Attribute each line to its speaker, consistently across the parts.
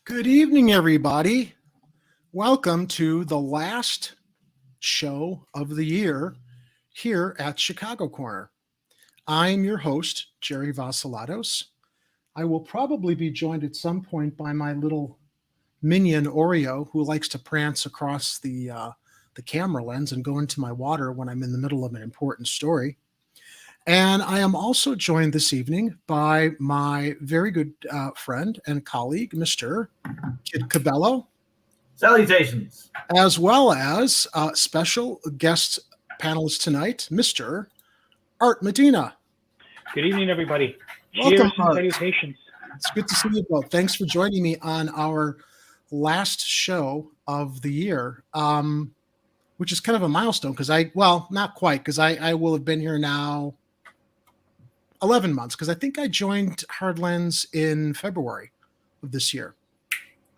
Speaker 1: Good evening, everybody. Welcome to the last show of the year here at Chicago Corner. I'm your host, Jerry Vasilatos. I will probably be joined at some point by my little minion Oreo, who likes to prance across the camera lens and go into my water when I'm in the middle of an important story. And I am also joined this evening by my very good friend and colleague, Mr. Kid Cabello.
Speaker 2: Salutations.
Speaker 1: As well as special guest panelist tonight, Mr. Art Medina.
Speaker 3: Good evening, everybody.
Speaker 1: Welcome,
Speaker 3: Cheers and
Speaker 1: Art.
Speaker 3: salutations.
Speaker 1: It's good to see you both. Thanks for joining me on our last show of the year, which is kind of a milestone because not quite, because I will have been here now 11 months, because I think I joined Hardlands in February of this year.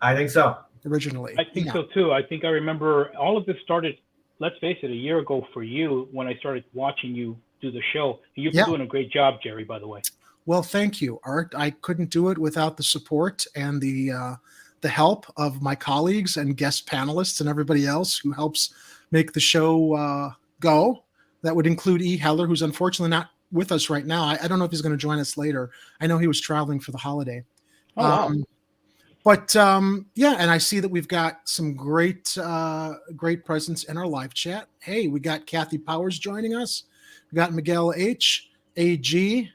Speaker 2: I think so.
Speaker 1: Originally.
Speaker 3: I think so too. I think I remember all of this started, let's face it, a year ago for you when I started watching you do the show. You've been doing a great job, Jerry, by the way.
Speaker 1: Well, thank you, Art. I couldn't do it without the support and the help of my colleagues and guest panelists and everybody else who helps make the show go. That would include E. Heller, who's unfortunately not with us right now. I don't know if he's going to join us later. I know he was traveling for the holiday.
Speaker 3: Oh, wow.
Speaker 1: But and I see that we've got some great presence in our live chat. Hey, we got Kathy Powers joining us. We got Miguel H, AG,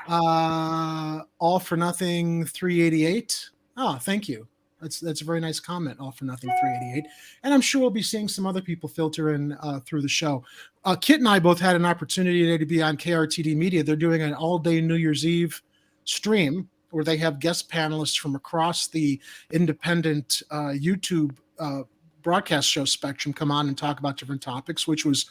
Speaker 1: All for Nothing 388. Oh, thank you. That's a very nice comment. All for Nothing 388. And I'm sure we'll be seeing some other people filter in through the show. Kit and I both had an opportunity today to be on KRTD Media. They're doing an all-day New Year's Eve stream where they have guest panelists from across the independent YouTube broadcast show spectrum come on and talk about different topics, which was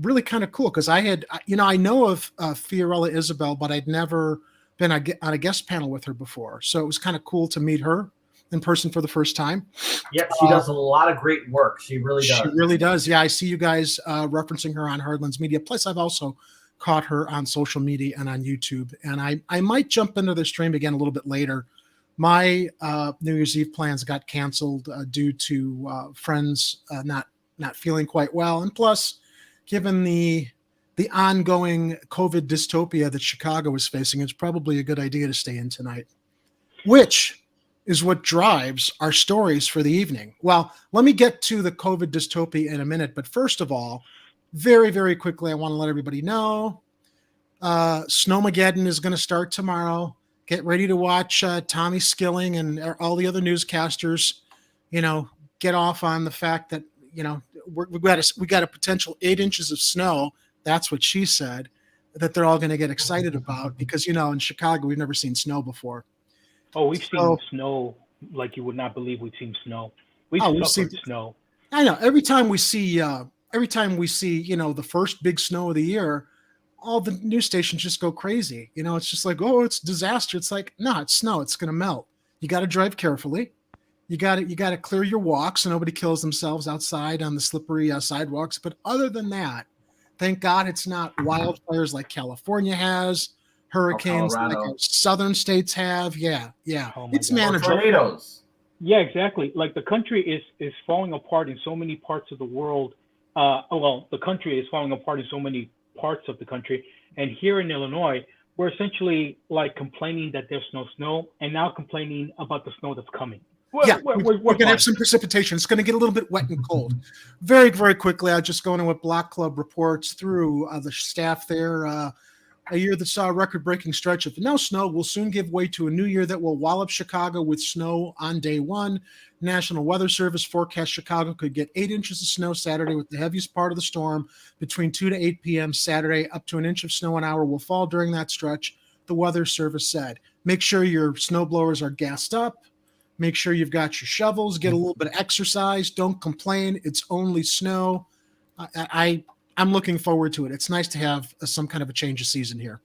Speaker 1: really kind of cool because I know of Fiorella Isabel, but I'd never been on a guest panel with her before. So it was kind of cool to meet her in person for the first time.
Speaker 2: Yep, she does a lot of great work. She really does.
Speaker 1: She really does. Yeah, I see you guys referencing her on Hardlands Media. Plus, I've also caught her on social media and on YouTube. And I might jump into the stream again a little bit later. My New Year's Eve plans got canceled due to friends not feeling quite well. And plus, given the ongoing COVID dystopia that Chicago is facing, it's probably a good idea to stay in tonight, which is what drives our stories for the evening. Well, let me get to the COVID dystopia in a minute. But first of all, very, very quickly, I want to let everybody know Snowmageddon is going to start tomorrow. Get ready to watch Tommy Skilling and all the other newscasters, get off on the fact that, we got a potential 8 inches of snow. That's what she said, that they're all going to get excited about because, in Chicago, we've never seen snow before.
Speaker 3: Oh, we've seen snow like you would not believe we've seen snow. We've seen snow.
Speaker 1: I know. Every time we see, the first big snow of the year, all the news stations just go crazy. It's just like, oh, it's disaster. It's like, no, it's snow. It's going to melt. You got to drive carefully. You got to clear your walk so nobody kills themselves outside on the slippery sidewalks. But other than that, thank God it's not wildfires like California has. Hurricanes like our southern states have. Yeah.
Speaker 3: Oh
Speaker 1: it's
Speaker 3: God.
Speaker 1: manageable.
Speaker 2: Tornadoes.
Speaker 3: Yeah, exactly. Like the country is falling apart in so many parts of the world. The country is falling apart in so many parts of the country. And here in Illinois, we're essentially like complaining that there's no snow and now complaining about the snow that's coming.
Speaker 1: We're going to have some precipitation. It's going to get a little bit wet and cold. Very, very quickly, I'll just go into what Block Club reports through the staff there. A year that saw a record-breaking stretch of no snow will soon give way to a new year that will wallop Chicago with snow on day one. National Weather Service forecasts Chicago could get 8 inches of snow Saturday, with the heaviest part of the storm between 2 to 8 p.m. Saturday. Up to an inch of snow an hour will fall during that stretch, the Weather Service said. Make sure your snow blowers are gassed up. Make sure you've got your shovels. Get a little bit of exercise. Don't complain. It's only snow. I'm looking forward to it. It's nice to have some kind of a change of season here.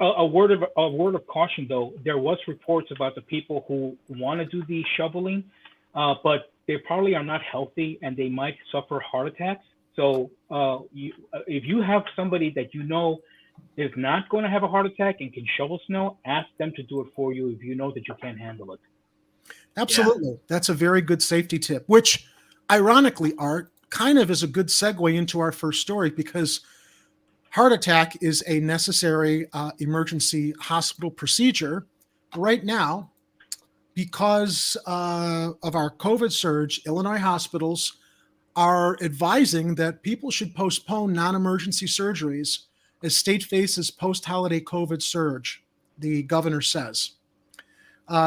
Speaker 3: A word of caution, though. There was reports about the people who want to do the shoveling, but they probably are not healthy and they might suffer heart attacks. So if you have somebody that is not going to have a heart attack and can shovel snow, ask them to do it for you if you know that you can't handle it.
Speaker 1: Absolutely. That's a very good safety tip, which ironically, Art, kind of is a good segue into our first story, because heart attack is a necessary emergency hospital procedure right now. Because of our COVID surge, Illinois hospitals are advising that people should postpone non-emergency surgeries as state faces post-holiday COVID surge, the governor says.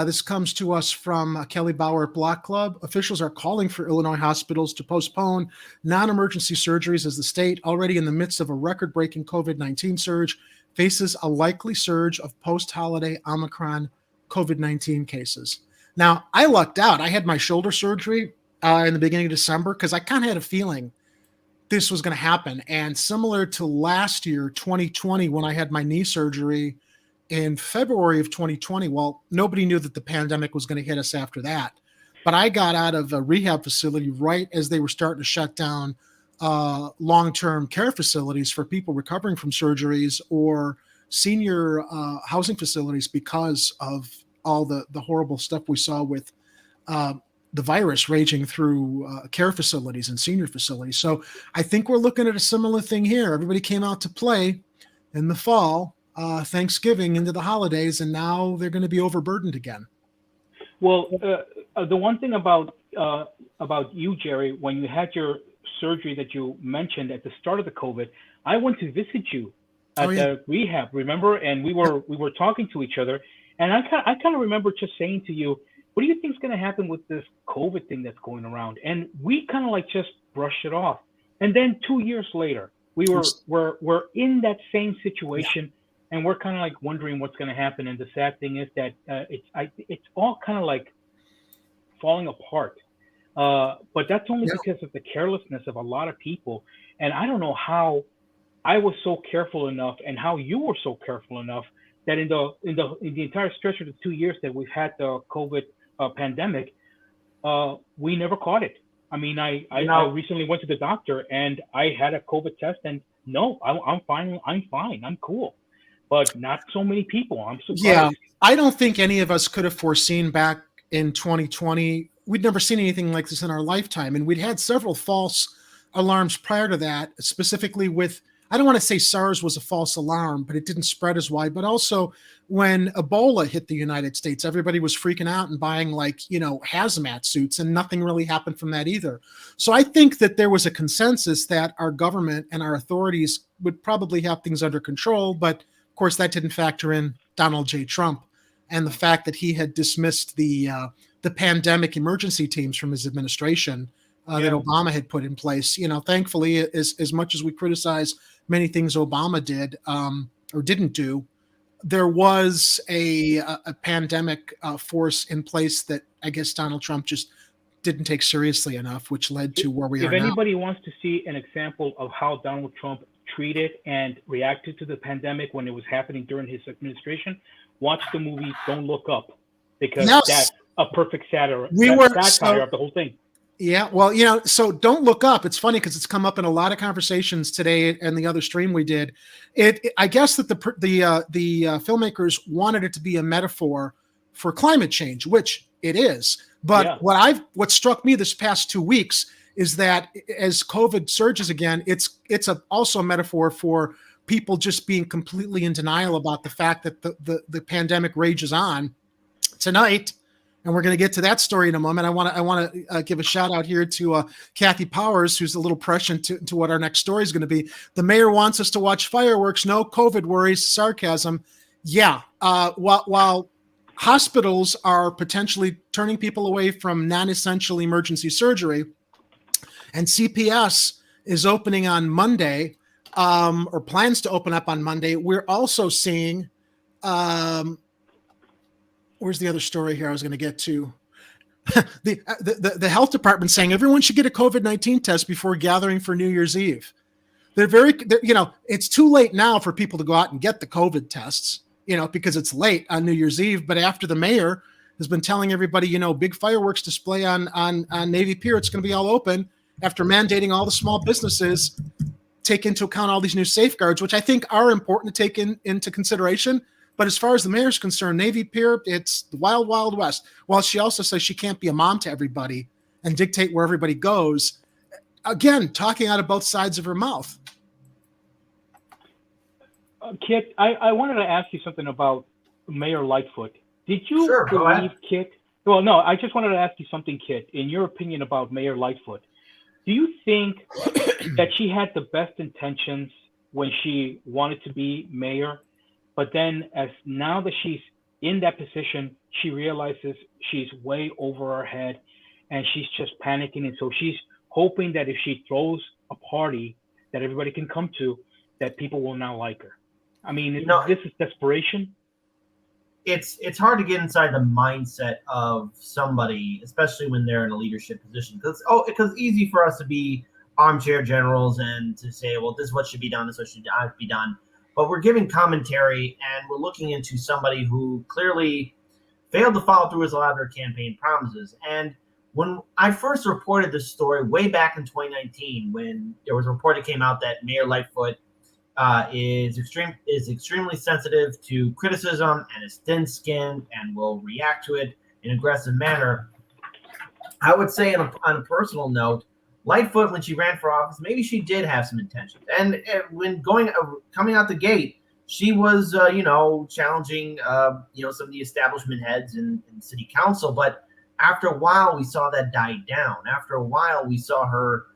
Speaker 1: This comes to us from Kelly Bauer at Block Club. Officials are calling for Illinois hospitals to postpone non-emergency surgeries as the state, already in the midst of a record-breaking COVID-19 surge, faces a likely surge of post-holiday Omicron COVID-19 cases. Now, I lucked out. I had my shoulder surgery in the beginning of December because I kind of had a feeling this was going to happen. And similar to last year, 2020, when I had my knee surgery in February of 2020, well, nobody knew that the pandemic was going to hit us after that. But I got out of a rehab facility right as they were starting to shut down long-term care facilities for people recovering from surgeries or senior housing facilities because of all the horrible stuff we saw with the virus raging through care facilities and senior facilities. So I think we're looking at a similar thing here. Everybody came out to play in the fall, Thanksgiving into the holidays, and now they're going to be overburdened again.
Speaker 3: Well, the one thing about you, Jerry, when you had your surgery that you mentioned at the start of the COVID, I went to visit you at the rehab, remember? And we were talking to each other. And I kind of remember just saying to you, what do you think is going to happen with this COVID thing that's going around? And we kind of like just brushed it off. And then 2 years later, we're in that same situation, and we're kind of like wondering what's going to happen. And the sad thing is that it's all kind of like falling apart. But that's only because of the carelessness of a lot of people. And I don't know how I was so careful enough, and how you were so careful enough, that in the entire stretch of the 2 years that we've had the COVID pandemic, we never caught it. I mean, I recently went to the doctor and I had a COVID test, and no, I'm fine. I'm cool. But not so many people. I'm surprised.
Speaker 1: Yeah, I don't think any of us could have foreseen back in 2020. We'd never seen anything like this in our lifetime, and we'd had several false alarms prior to that, specifically with, I don't want to say SARS was a false alarm, but it didn't spread as wide. But also when Ebola hit the United States, everybody was freaking out and buying hazmat suits, and nothing really happened from that either. So I think that there was a consensus that our government and our authorities would probably have things under control. But of course, that didn't factor in Donald J. Trump and the fact that he had dismissed the pandemic emergency teams from his administration that Obama had put in place. Thankfully, as much as we criticize many things Obama did or didn't do, there was a pandemic force in place that I guess Donald Trump just didn't take seriously enough, which led to where we are now.
Speaker 3: If anybody wants to see an example of how Donald Trump treated and reacted to the pandemic when it was happening during his administration, watch the movie Don't Look Up, because that's a perfect satire of the whole thing.
Speaker 1: Yeah, well, so Don't Look Up. It's funny because it's come up in a lot of conversations today and the other stream we did. I guess that the filmmakers wanted it to be a metaphor for climate change, which it is. But what struck me this past 2 weeks is that as COVID surges again, it's also a metaphor for people just being completely in denial about the fact that the pandemic rages on. Tonight, and we're going to get to that story in a moment, I want to give a shout out here to Kathy Powers, who's a little prescient to what our next story is going to be. The mayor wants us to watch fireworks. No COVID worries. Sarcasm. Yeah. While hospitals are potentially turning people away from non-essential emergency surgery, and CPS is opening on Monday, or plans to open up on Monday, we're also seeing. Where's the other story here I was going to get to? the health department saying everyone should get a COVID-19 test before gathering for New Year's Eve. It's too late now for people to go out and get the COVID tests, because it's late on New Year's Eve. But after the mayor has been telling everybody, big fireworks display on Navy Pier, it's going to be all open, after mandating all the small businesses take into account all these new safeguards, which I think are important to take into consideration. But as far as the mayor's concerned, Navy Pier, it's the wild, wild west. While she also says she can't be a mom to everybody and dictate where everybody goes. Again, talking out of both sides of her mouth.
Speaker 3: Kit, I wanted to ask you something about Mayor Lightfoot. Did you
Speaker 2: Sure, go ahead.
Speaker 3: believe, Kit? Well, no, I just wanted to ask you something, Kit. In your opinion about Mayor Lightfoot, do you think that she had the best intentions when she wanted to be mayor, but then now that she's in that position, she realizes she's way over her head and she's just panicking, and so she's hoping that if she throws a party that everybody can come to, that people will now like her? I mean, this is desperation.
Speaker 2: It's hard to get inside the mindset of somebody, especially when they're in a leadership position. Because it's easy for us to be armchair generals and to say, well, this is what should be done, this is what should not be done. But we're giving commentary, and we're looking into somebody who clearly failed to follow through with a lot of their campaign promises. And when I first reported this story way back in 2019, when there was a report that came out that Mayor Lightfoot is extremely sensitive to criticism and is thin-skinned and will react to it in an aggressive manner, I would say on a personal note, Lightfoot, when she ran for office, maybe she did have some intentions. And when coming out the gate, she was challenging some of the establishment heads in city council. But after a while, we saw that die down. After a while, we saw her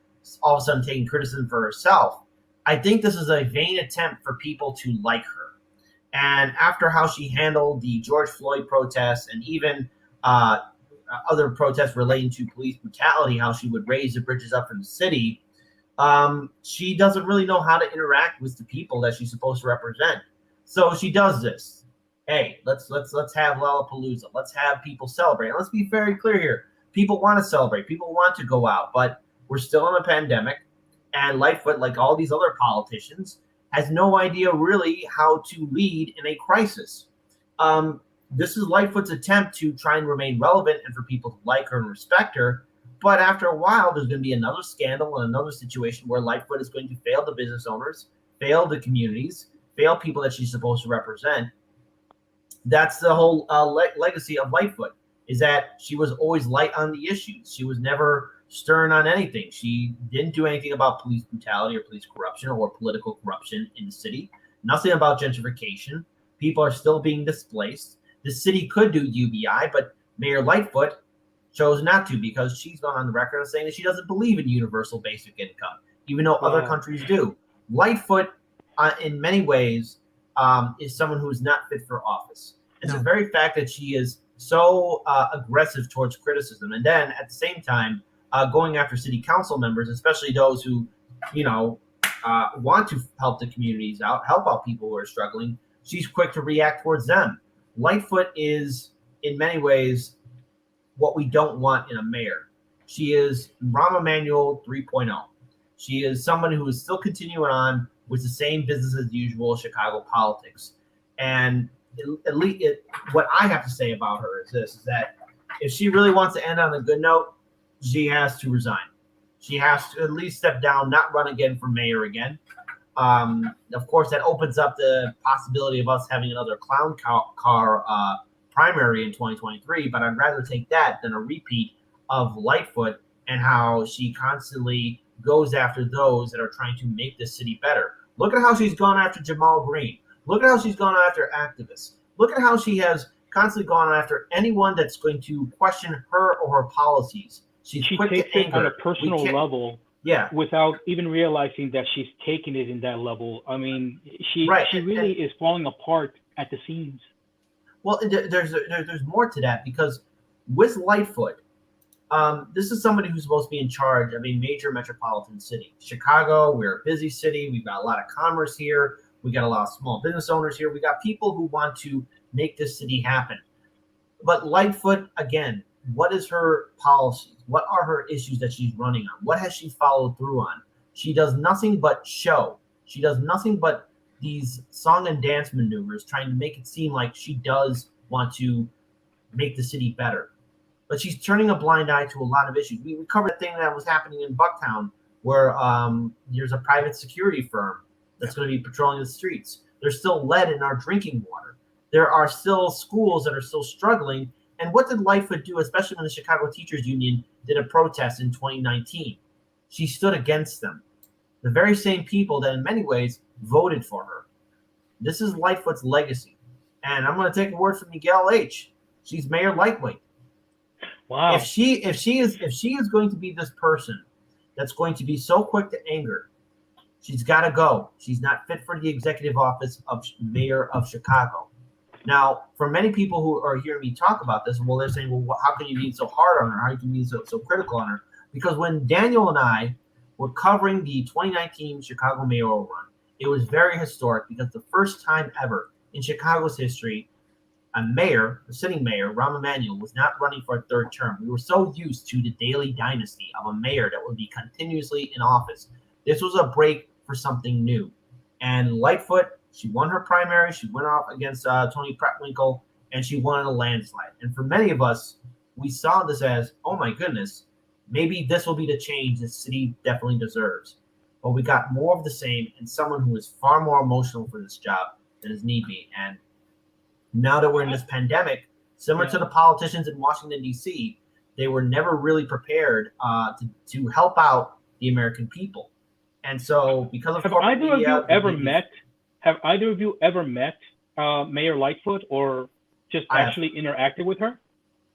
Speaker 2: all of a sudden taking criticism for herself. I think this is a vain attempt for people to like her. And after how she handled the George Floyd protests and even other protests relating to police brutality, how she would raise the bridges up from the city, she doesn't really know how to interact with the people that she's supposed to represent. So she does this. Hey, let's have Lollapalooza. Let's have people celebrate. And let's be very clear here. People want to celebrate. People want to go out, but we're still in a pandemic. And Lightfoot, like all these other politicians, has no idea really how to lead in a crisis. This is Lightfoot's attempt to try and remain relevant and for people to like her and respect her. But after a while, there's going to be another scandal and another situation where Lightfoot is going to fail the business owners, fail the communities, fail people that she's supposed to represent. That's the whole legacy of Lightfoot, is that she was always light on the issues. She was never stern on anything. She didn't do anything about police brutality or police corruption or political corruption in the city. Nothing about gentrification. People are still being displaced. The city could do UBI, but Mayor Lightfoot chose not to because she's gone on the record of saying that she doesn't believe in universal basic income, even though other countries do. Lightfoot, in many ways, is someone who is not fit for office. It's the very fact that she is so aggressive towards criticism, and then at the same time, going after city council members, especially those who, want to help the communities out, help out people who are struggling. She's quick to react towards them. Lightfoot is, in many ways, what we don't want in a mayor. She is Rahm Emanuel 3.0. She is someone who is still continuing on with the same business as usual Chicago politics. And at least what I have to say about her is this, is that if she really wants to end on a good note, she has to resign. She has to at least step down, not run again for mayor again. Of course, that opens up the possibility of us having another clown car primary in 2023, but I'd rather take that than a repeat of Lightfoot and how she constantly goes after those that are trying to make this city better. Look at how she's gone after Jamal Green. Look at how she's gone after activists. Look at how she has constantly gone after anyone that's going to question her or her policies. She
Speaker 3: takes it on a personal level, without even realizing that she's taking it in that level. I mean, she really is falling apart at the seams.
Speaker 2: Well, there's more to that, because with Lightfoot, this is somebody who's supposed to be in charge of a major metropolitan city. Chicago, we're a busy city. We've got a lot of commerce here. We got a lot of small business owners here. We got people who want to make this city happen. But Lightfoot, again, what is her policy? What are her issues that she's running on? What has she followed through on? She does nothing but show. She does nothing but these song and dance maneuvers, trying to make it seem like she does want to make the city better. But she's turning a blind eye to a lot of issues. We covered a thing that was happening in Bucktown where there's a private security firm that's going to be patrolling the streets. There's still lead in our drinking water. There are still schools that are still struggling. And what did Lightfoot do, especially when the Chicago Teachers Union did a protest in 2019? She stood against them. The very same people that in many ways voted for her. This is Lightfoot's legacy. And I'm going to take a word from Miguel H. She's Mayor Lightweight.
Speaker 3: Wow.
Speaker 2: If she is going to be this person that's going to be so quick to anger, she's got to go. She's not fit for the executive office of mayor of Chicago. Now, for many people who are hearing me talk about this, well, they're saying, well, how can you be so hard on her? How can you be so critical on her? Because when Daniel and I were covering the 2019 Chicago mayoral run, it was very historic because the first time ever in Chicago's history, a sitting mayor, Rahm Emanuel, was not running for a third term. We were so used to the daily dynasty of a mayor that would be continuously in office. This was a break for something new. And Lightfoot, she won her primary. She went off against Tony Prettwinkle, and she won in a landslide. And for many of us, we saw this as, oh my goodness, maybe this will be the change the city definitely deserves. But we got more of the same and someone who is far more emotional for this job than is need be. And now that we're in this pandemic, similar to the politicians in Washington, D.C., they were never really prepared to help out the American people. And so because of
Speaker 3: Have either of you ever met Mayor Lightfoot or just actually interacted with her?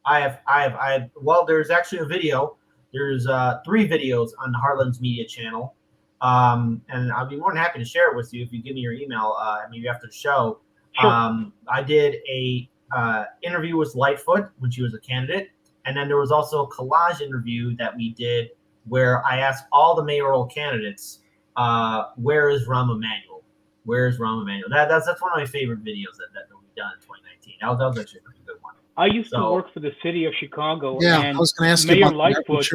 Speaker 2: I have. Well, there's actually a video. There's 3 videos on the Heartlands Media channel. And I'll be more than happy to share it with you if you give me your email maybe after the show. Sure. I did a interview with Lightfoot when she was a candidate. And then there was also a collage interview that we did where I asked all the mayoral candidates, where is Rahm Emanuel? Where is Rahm Emanuel? That's one of my favorite videos that we've done in 2019. That was actually a pretty good one.
Speaker 3: I used to work for the city of Chicago.
Speaker 1: Yeah,
Speaker 3: and
Speaker 1: I was going to ask
Speaker 3: Mayor
Speaker 1: you about
Speaker 3: Lightfoot.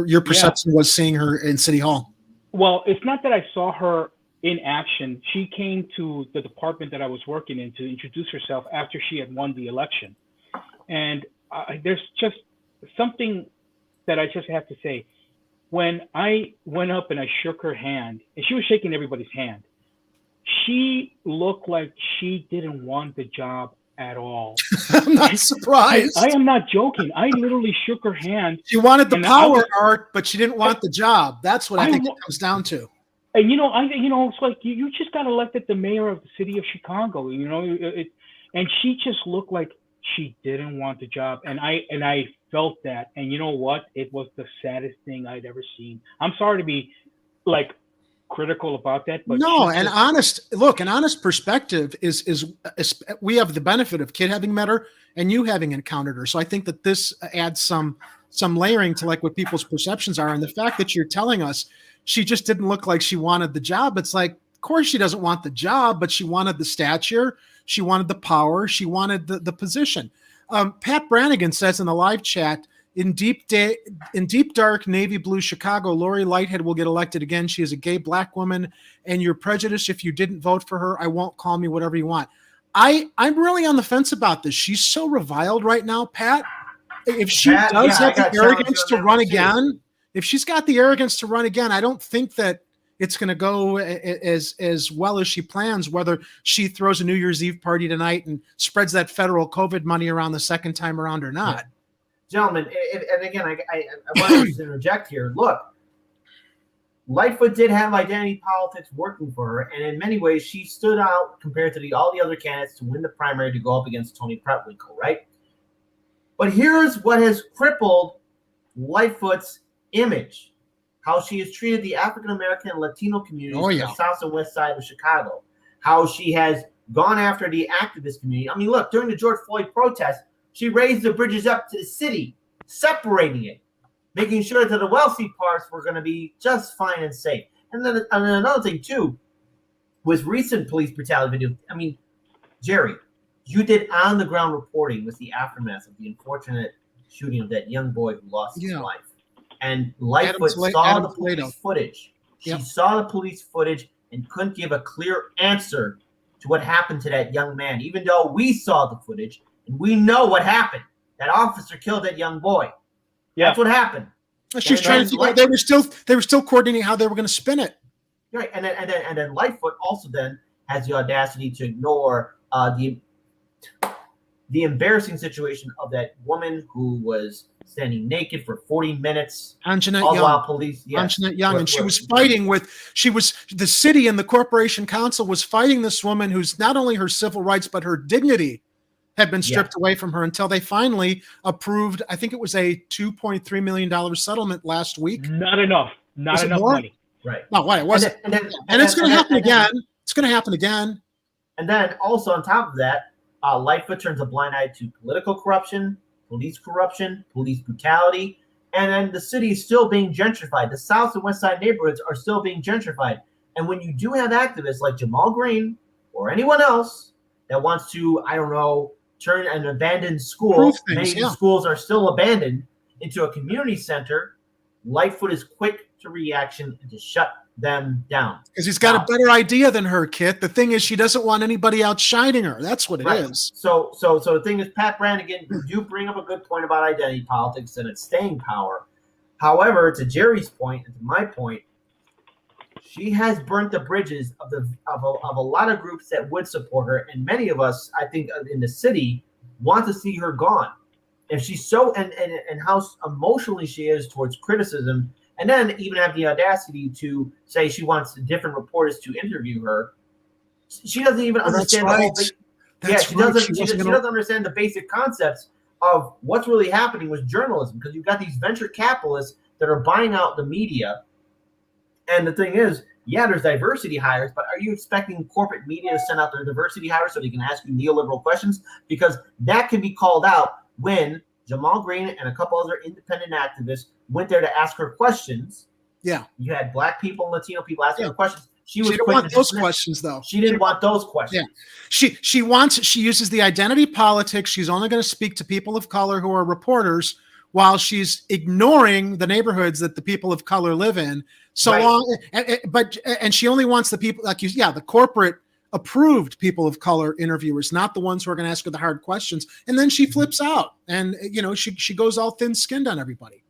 Speaker 1: Your perception was seeing her in City Hall.
Speaker 3: Well, it's not that I saw her in action. She came to the department that I was working in to introduce herself after she had won the election. And there's just something that I just have to say. When I went up and I shook her hand, and she was shaking everybody's hand, she looked like she didn't want the job at all.
Speaker 1: I'm not surprised.
Speaker 3: I am not joking. I literally shook her hand.
Speaker 1: She wanted the power, Art, but she didn't want the job. That's what I think it comes down to.
Speaker 3: And it's like you just got elected the mayor of the city of Chicago. And she just looked like she didn't want the job, and I felt that. And you know what? It was the saddest thing I'd ever seen. I'm sorry to be like critical about that, but
Speaker 1: no, an honest perspective is we have the benefit of Kid having met her and you having encountered her. So I think that this adds some layering to like what people's perceptions are. And the fact that you're telling us she just didn't look like she wanted the job. It's like, of course she doesn't want the job, but she wanted the stature. She wanted the power. She wanted the position. Pat Brannigan says in the live chat, in deep dark navy blue Chicago, Lori Lighthead will get elected again. She is a gay black woman, and you're prejudiced if you didn't vote for her. I won't, call me whatever you want. I'm really on the fence about this. She's so reviled right now, Pat. If she does have the arrogance to run again, if she's got the arrogance to run again, I don't think that it's going to go as well as she plans, whether she throws a New Year's Eve party tonight and spreads that federal COVID money around the second time around or not.
Speaker 2: Yeah. Gentlemen, and again, I want to interject here. Look, Lightfoot did have identity politics working for her, and in many ways, she stood out compared to all the other candidates to win the primary to go up against Tony Prettwinkle, right? But here's what has crippled Lightfoot's image, how she has treated the African-American and Latino communities on the south and west side of Chicago, how she has gone after the activist community. I mean, look, during the George Floyd protest, she raised the bridges up to the city, separating it, making sure that the wealthy parts were going to be just fine and safe. And then another thing, too, was recent police brutality video. I mean, Jerry, you did on-the-ground reporting with the aftermath of the unfortunate shooting of that young boy who lost his life. And Lightfoot saw the police footage. She saw the police footage and couldn't give a clear answer to what happened to that young man, even though we saw the footage. And we know what happened. That officer killed that young boy. Yeah. That's what happened.
Speaker 1: She was trying to figure out, they were still coordinating how they were going to spin it.
Speaker 2: Right. And then Lightfoot also then has the audacity to ignore to the embarrassing situation of that woman who was standing naked for 40 minutes.
Speaker 1: Anjanette
Speaker 2: all
Speaker 1: Young.
Speaker 2: while police, yes,
Speaker 1: Anjanette Young, and she was fighting the city and the corporation council was fighting this woman who's not only her civil rights, but her dignity had been stripped away from her until they finally approved, I think it was a $2.3 million settlement last week.
Speaker 3: Not enough money.
Speaker 2: Right.
Speaker 1: No, why it wasn't. And it's going to happen again. It's going to happen again.
Speaker 2: And then also on top of that, Lightfoot turns a blind eye to political corruption, police brutality, and then the city is still being gentrified. The South and West Side neighborhoods are still being gentrified. And when you do have activists like Jamal Green or anyone else that wants to, I don't know, turn an abandoned school, many schools are still abandoned, into a community center, Lightfoot is quick to reaction and to shut them down.
Speaker 1: Because he's got a better idea than her, Kit. The thing is, she doesn't want anybody outshining her. That's what it is.
Speaker 2: So the thing is, Pat Brannigan, you do bring up a good point about identity politics and its staying power. However, to Jerry's point and to my point, she has burnt the bridges of a lot of groups that would support her, and many of us, I think, in the city, want to see her gone. If she's so and how emotionally she is towards criticism, and then even have the audacity to say she wants different reporters to interview her, she doesn't even understand the whole thing. She doesn't understand the basic concepts of what's really happening with journalism, because you've got these venture capitalists that are buying out the media. And the thing is, there's diversity hires, but are you expecting corporate media to send out their diversity hires so they can ask you neoliberal questions? Because that can be called out when Jamal Green and a couple other independent activists went there to ask her questions. Yeah. You had Black people and Latino people asking her questions. She didn't want those questions, though. She didn't want those questions.
Speaker 1: Yeah. She uses the identity politics. She's only going to speak to people of color who are reporters, while she's ignoring the neighborhoods that the people of color live in. And she only wants the people the corporate approved people of color interviewers, not the ones who are going to ask her the hard questions. And then she flips out, and she goes all thin-skinned on everybody.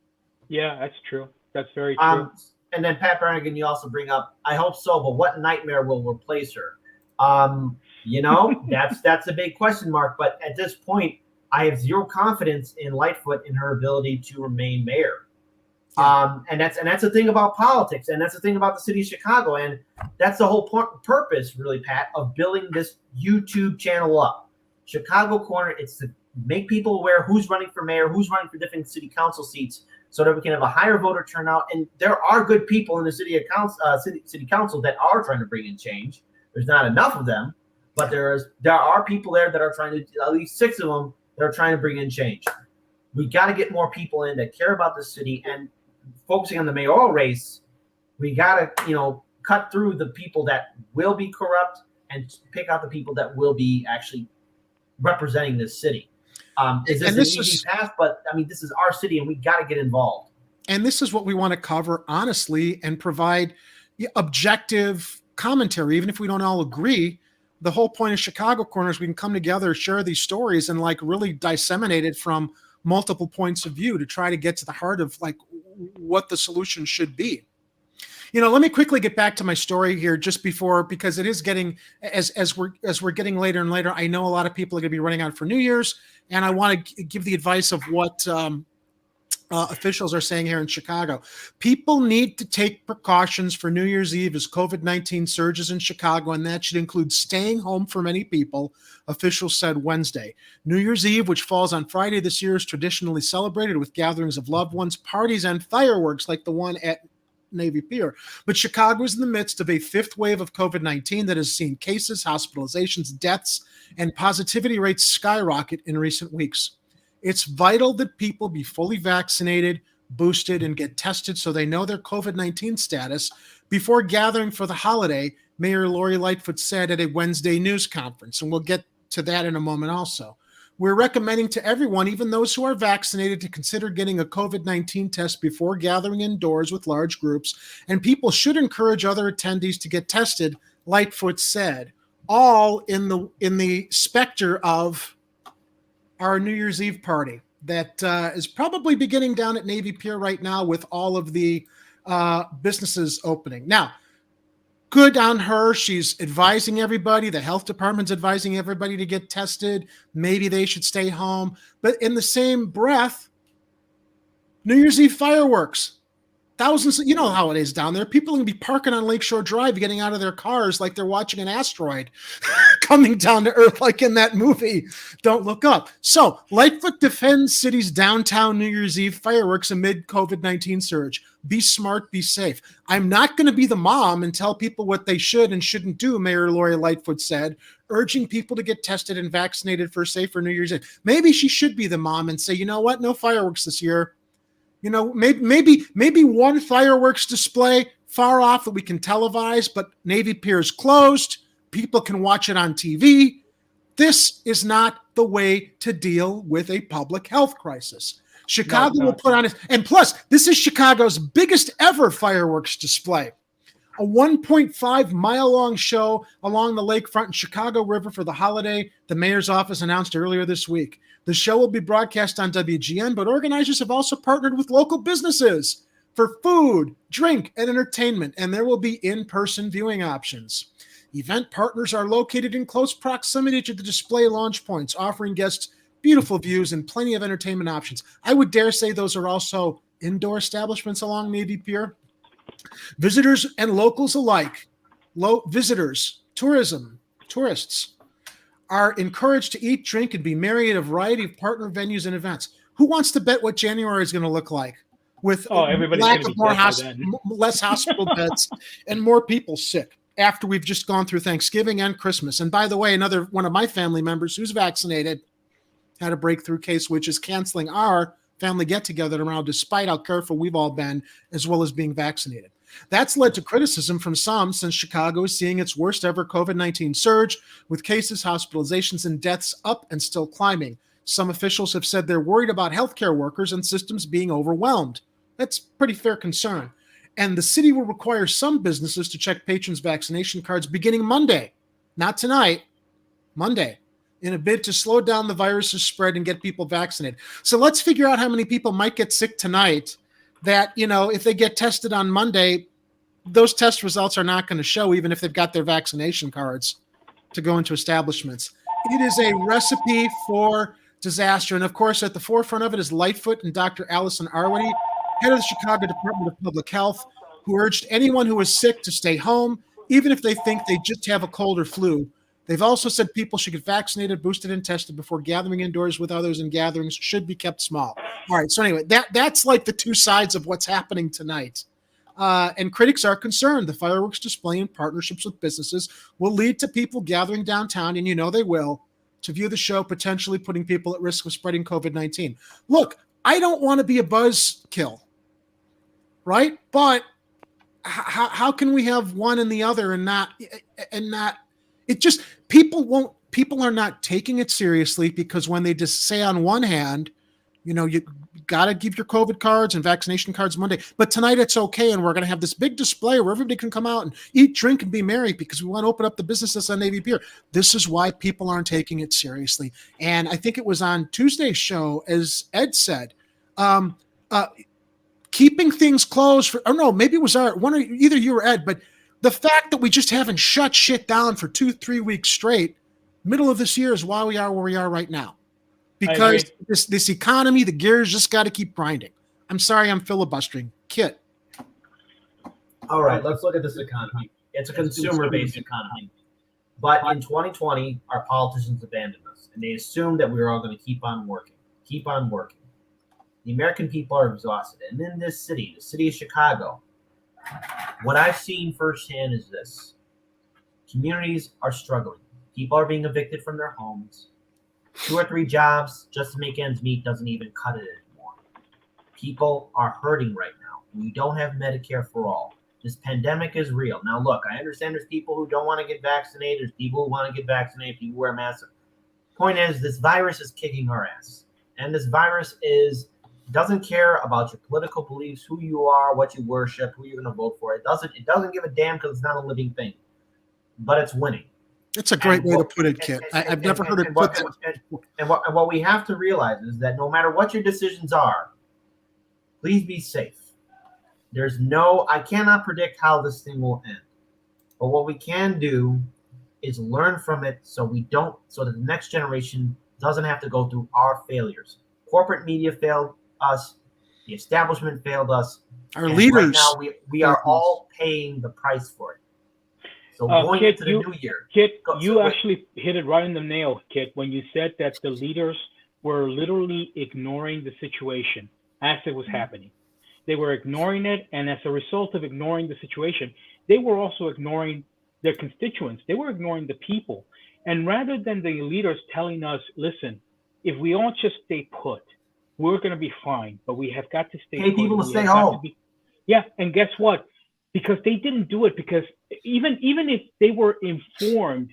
Speaker 1: Yeah,
Speaker 3: that's true. That's very true.
Speaker 2: And then Pat Brannigan, you also bring up, I hope so, but what nightmare will replace her? That's a big question mark. But at this point, I have zero confidence in Lightfoot in her ability to remain mayor. And that's the thing about politics, and that's the thing about the city of Chicago, and that's the whole purpose, really, Pat, of building this YouTube channel up. Chicago Corner, it's to make people aware who's running for mayor, who's running for different city council seats, so that we can have a higher voter turnout. And there are good people in the city council that are trying to bring in change. There's not enough of them, but there are people there that are trying to, at least 6 of them, that are trying to bring in change. We got to get more people in that care about the city, and focusing on the mayoral race, we got to, cut through the people that will be corrupt and pick out the people that will be actually representing this city. Is this an easy path? But this is our city, and we got to get involved.
Speaker 1: And this is what we want to cover honestly and provide objective commentary, even if we don't all agree. The whole point of Chicago Corner is we can come together, share these stories, and really disseminate it from multiple points of view to try to get to the heart of what the solution should be. Let me quickly get back to my story here just before, because it is getting, as we're getting later and later, I know a lot of people are going to be running out for New Year's, and I want to give the advice of what officials are saying here in Chicago. People need to take precautions for New Year's Eve as COVID-19 surges in Chicago, and that should include staying home for many people, officials said Wednesday. New Year's Eve, which falls on Friday this year, is traditionally celebrated with gatherings of loved ones, parties, and fireworks like the one at Navy Pier. But Chicago is in the midst of a 5th wave of COVID-19 that has seen cases, hospitalizations, deaths, and positivity rates skyrocket in recent weeks. It's vital that people be fully vaccinated, boosted, and get tested so they know their COVID-19 status before gathering for the holiday, Mayor Lori Lightfoot said at a Wednesday news conference, and we'll get to that in a moment also. We're recommending to everyone, even those who are vaccinated, to consider getting a COVID-19 test before gathering indoors with large groups, and people should encourage other attendees to get tested, Lightfoot said, all in the specter of our New Year's Eve party that is probably beginning down at Navy Pier right now with all of the businesses opening. Now, good on her. She's advising everybody. The health department's advising everybody to get tested. Maybe they should stay home. But in the same breath, New Year's Eve fireworks. Thousands, you know how it is down there. People are going to be parking on Lakeshore Drive, getting out of their cars like they're watching an asteroid coming down to Earth, like in that movie, Don't Look Up. So, Lightfoot defends city's downtown New Year's Eve fireworks amid COVID-19 surge. Be smart, be safe. I'm not going to be the mom and tell people what they should and shouldn't do, Mayor Lori Lightfoot said, urging people to get tested and vaccinated for a safer New Year's Eve. Maybe she should be the mom and say, you know what, no fireworks this year. You know, maybe one fireworks display far off that we can televise, but Navy Pier is closed. People can watch it on TV. This is not the way to deal with a public health crisis. Chicago will put on it. And plus, this is Chicago's biggest ever fireworks display. A 1.5-mile-long show along the lakefront in Chicago River for the holiday, the mayor's office announced earlier this week. The show will be broadcast on WGN, but organizers have also partnered with local businesses for food, drink, and entertainment, and there will be in-person viewing options. Event partners are located in close proximity to the display launch points, offering guests beautiful views and plenty of entertainment options. I would dare say those are also indoor establishments along Navy Pier. Visitors and locals alike, tourists, are encouraged to eat, drink, and be merry at a variety of partner venues and events. Who wants to bet what January is going to look like with lack of less hospital beds and more people sick after we've just gone through Thanksgiving and Christmas? And by the way, another one of my family members who's vaccinated had a breakthrough case, which is canceling our family get-together tomorrow, despite how careful we've all been, as well as being vaccinated. That's led to criticism from some since Chicago is seeing its worst ever COVID-19 surge, with cases, hospitalizations, and deaths up and still climbing. Some officials have said they're worried about healthcare workers and systems being overwhelmed. That's pretty fair concern. And the city will require some businesses to check patrons' vaccination cards beginning Monday, not tonight, Monday, in a bid to slow down the virus's spread and get people vaccinated. So let's figure out how many people might get sick tonight that, you know, if they get tested on Monday, those test results are not going to show, even if they've got their vaccination cards to go into establishments. It is a recipe for disaster. And of course, at the forefront of it is Lightfoot and Dr. Allison Arwady, head of the Chicago Department of Public Health, who urged anyone who is sick to stay home, even if they think they just have a cold or flu. They've also said people should get vaccinated, boosted, and tested before gathering indoors with others, and gatherings should be kept small. All right, so anyway, that's like the two sides of what's happening tonight. And critics are concerned the fireworks display in partnerships with businesses will lead to people gathering downtown, and you know they will, to view the show, potentially putting people at risk of spreading COVID-19. Look, I don't want to be a buzzkill, right? But how can we have one and the other and not it just people are not taking it seriously, because when they just say on one hand, you know, you got to give your COVID cards and vaccination cards Monday, but tonight it's okay, and we're going to have this big display where everybody can come out and eat, drink, and be merry because we want to open up the businesses on Navy Pier. This is why people aren't taking it seriously. And I think it was on Tuesday's show, as Ed said, keeping things closed for, oh no, maybe it was either you or Ed, but the fact that we just haven't shut shit down for 2-3 weeks straight, middle of this year, is why we are where we are right now. Because this economy, the gears just got to keep grinding. I'm sorry, I'm filibustering. Kit.
Speaker 2: All right, let's look at this economy. It's a consumer-based economy. But in 2020, our politicians abandoned us, and they assumed that we were all going to keep on working. The American people are exhausted. And in this city, the city of Chicago, what I've seen firsthand is this. Communities are struggling. People are being evicted from their homes. 2 or 3 jobs just to make ends meet doesn't even cut it anymore. People are hurting right now. We don't have Medicare for all. This pandemic is real. Now, look, I understand there's people who don't want to get vaccinated. There's people who want to get vaccinated. People wear masks. Point is, this virus is kicking our ass. And this virus doesn't care about your political beliefs, who you are, what you worship, who you're going to vote for. It doesn't give a damn, because it's not a living thing. But it's winning.
Speaker 1: It's a great way to put it, Kit. I've never heard it put that.
Speaker 2: And what we have to realize is that no matter what your decisions are, please be safe. I cannot predict how this thing will end. But what we can do is learn from it so that the next generation doesn't have to go through our failures. Corporate media failed us. The establishment failed us.
Speaker 1: Our leaders.
Speaker 2: Right now, we are all paying the price for it. So going
Speaker 3: Kit,
Speaker 2: into the new year.
Speaker 3: Kit, you actually hit it right in the nail, Kit, when you said that the leaders were literally ignoring the situation as it was happening. They were ignoring it, and as a result of ignoring the situation, they were also ignoring their constituents. They were ignoring the people. And rather than the leaders telling us, listen, if we all just stay put, we're going to be fine, but we have got to stay put.
Speaker 2: Pay people to stay home.
Speaker 3: Yeah, and guess what? Because they didn't do it, because even if they were informed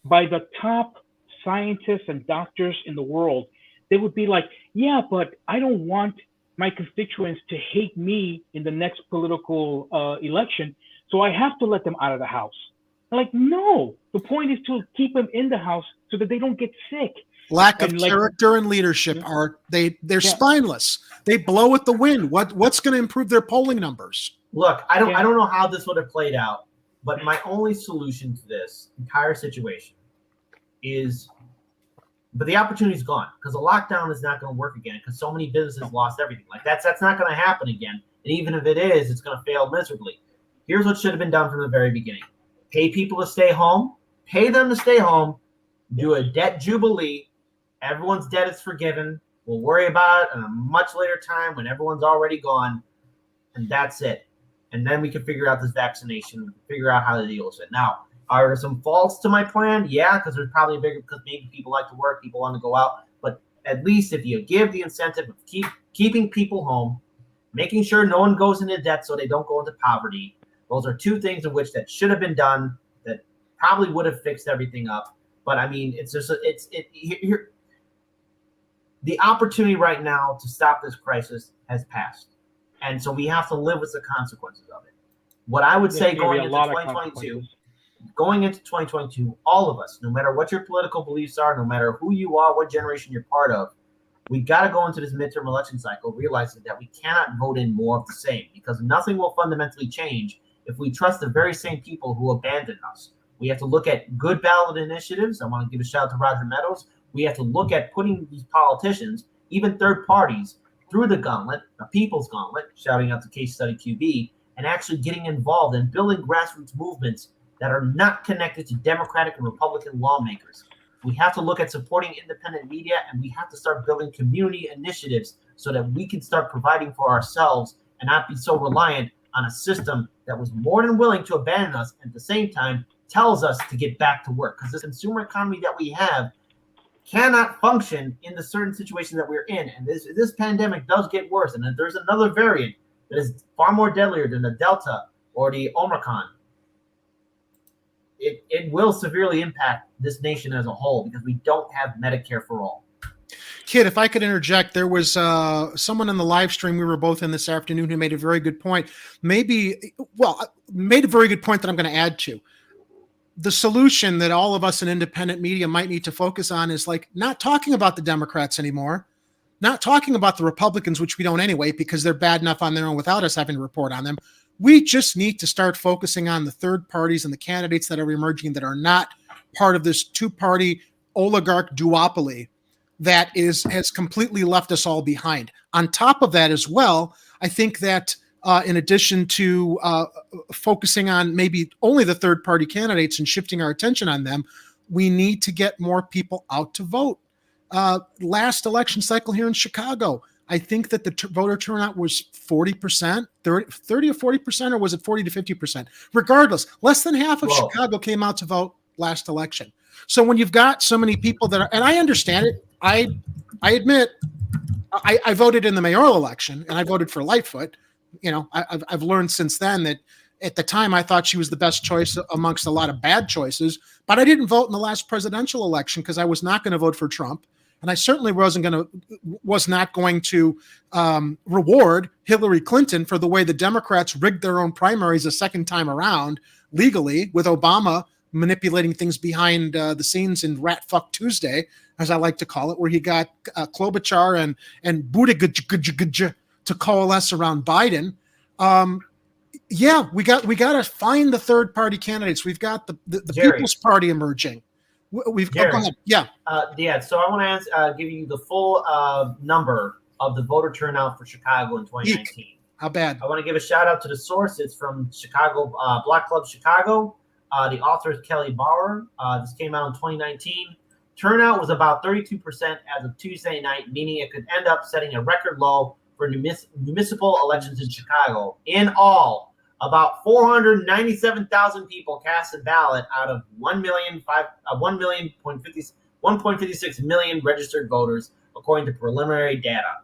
Speaker 3: by the top scientists and doctors in the world, they would be like, yeah, but I don't want my constituents to hate me in the next political election, so I have to let them out of the house. Like, no, the point is to keep them in the house so that they don't get sick.
Speaker 1: Lack of character and leadership they're spineless. They blow at the wind. What's going to improve their polling numbers?
Speaker 2: Look, I don't know how this would have played out, but my only solution to this entire situation but the opportunity's gone, because the lockdown is not going to work again, because so many businesses lost everything. Like that's not going to happen again. And even if it is, it's going to fail miserably. Here's what should have been done from the very beginning. Pay people to stay home. Pay them to stay home. Do a debt jubilee. Everyone's debt is forgiven. We'll worry about it at a much later time when everyone's already gone. And that's it. And then we can figure out this vaccination. We can figure out how to deal with it. Now, are there some faults to my plan? Yeah, because there's probably because maybe people like to work, people want to go out. But at least if you give the incentive of keeping people home, making sure no one goes into debt so they don't go into poverty, those are two things in which that should have been done that probably would have fixed everything up. But I mean, the opportunity right now to stop this crisis has passed. And so we have to live with the consequences of it. What I would say going into 2022, all of us, no matter what your political beliefs are, no matter who you are, what generation you're part of, we got to go into this midterm election cycle realizing that we cannot vote in more of the same, because nothing will fundamentally change if we trust the very same people who abandoned us. We have to look at good ballot initiatives. I want to give a shout out to Roger Meadows. We have to look at putting these politicians, even third parties, through the gauntlet, the people's gauntlet, shouting out to Case Study QB, and actually getting involved in building grassroots movements that are not connected to Democratic and Republican lawmakers. We have to look at supporting independent media, and we have to start building community initiatives so that we can start providing for ourselves and not be so reliant on a system that was more than willing to abandon us and at the same time tells us to get back to work. Because the consumer economy that we have cannot function in the certain situation that we're in. And this pandemic does get worse. And then there's another variant that is far more deadlier than the Delta or the Omicron. It will severely impact this nation as a whole because we don't have Medicare for all.
Speaker 1: Kid, if I could interject, there was someone in the live stream we were both in this afternoon who made a very good point. Made a very good point that I'm going to add to. The solution that all of us in independent media might need to focus on is like not talking about the Democrats anymore, not talking about the Republicans, which we don't anyway, because they're bad enough on their own without us having to report on them. We just need to start focusing on the third parties and the candidates that are emerging that are not part of this two-party oligarch duopoly that has completely left us all behind. On top of that as well, I think that in addition to focusing on maybe only the third-party candidates and shifting our attention on them, we need to get more people out to vote. Last election cycle here in Chicago, I think that the voter turnout was 40%, 30 or 40%, or was it 40 to 50%? Regardless, less than half of Chicago came out to vote last election. So when you've got so many people that are, and I understand it, I admit I voted in the mayoral election and I voted for Lightfoot. You know, I've learned since then that at the time I thought she was the best choice amongst a lot of bad choices, but I didn't vote in the last presidential election because I was not going to vote for Trump. And I certainly was not going to reward Hillary Clinton for the way the Democrats rigged their own primaries a second time around legally, with Obama manipulating things behind the scenes in Rat Fuck Tuesday, as I like to call it, where he got Klobuchar and Buttigieg to coalesce around Biden. Yeah, we got to find the third party candidates. We've got the People's Party emerging. We've
Speaker 2: Jerry,
Speaker 1: go ahead. Yeah.
Speaker 2: So I want to give you the full number of the voter turnout for Chicago in 2019.
Speaker 1: Eek. How bad?
Speaker 2: I want to give a shout out to the source. It's from Chicago Block Club Chicago. The author is Kelly Bauer. This came out in 2019. Turnout was about 32% as of Tuesday night, meaning it could end up setting a record low for municipal elections in Chicago. In all, about 497,000 people cast a ballot out of 1.56 million registered voters, according to preliminary data.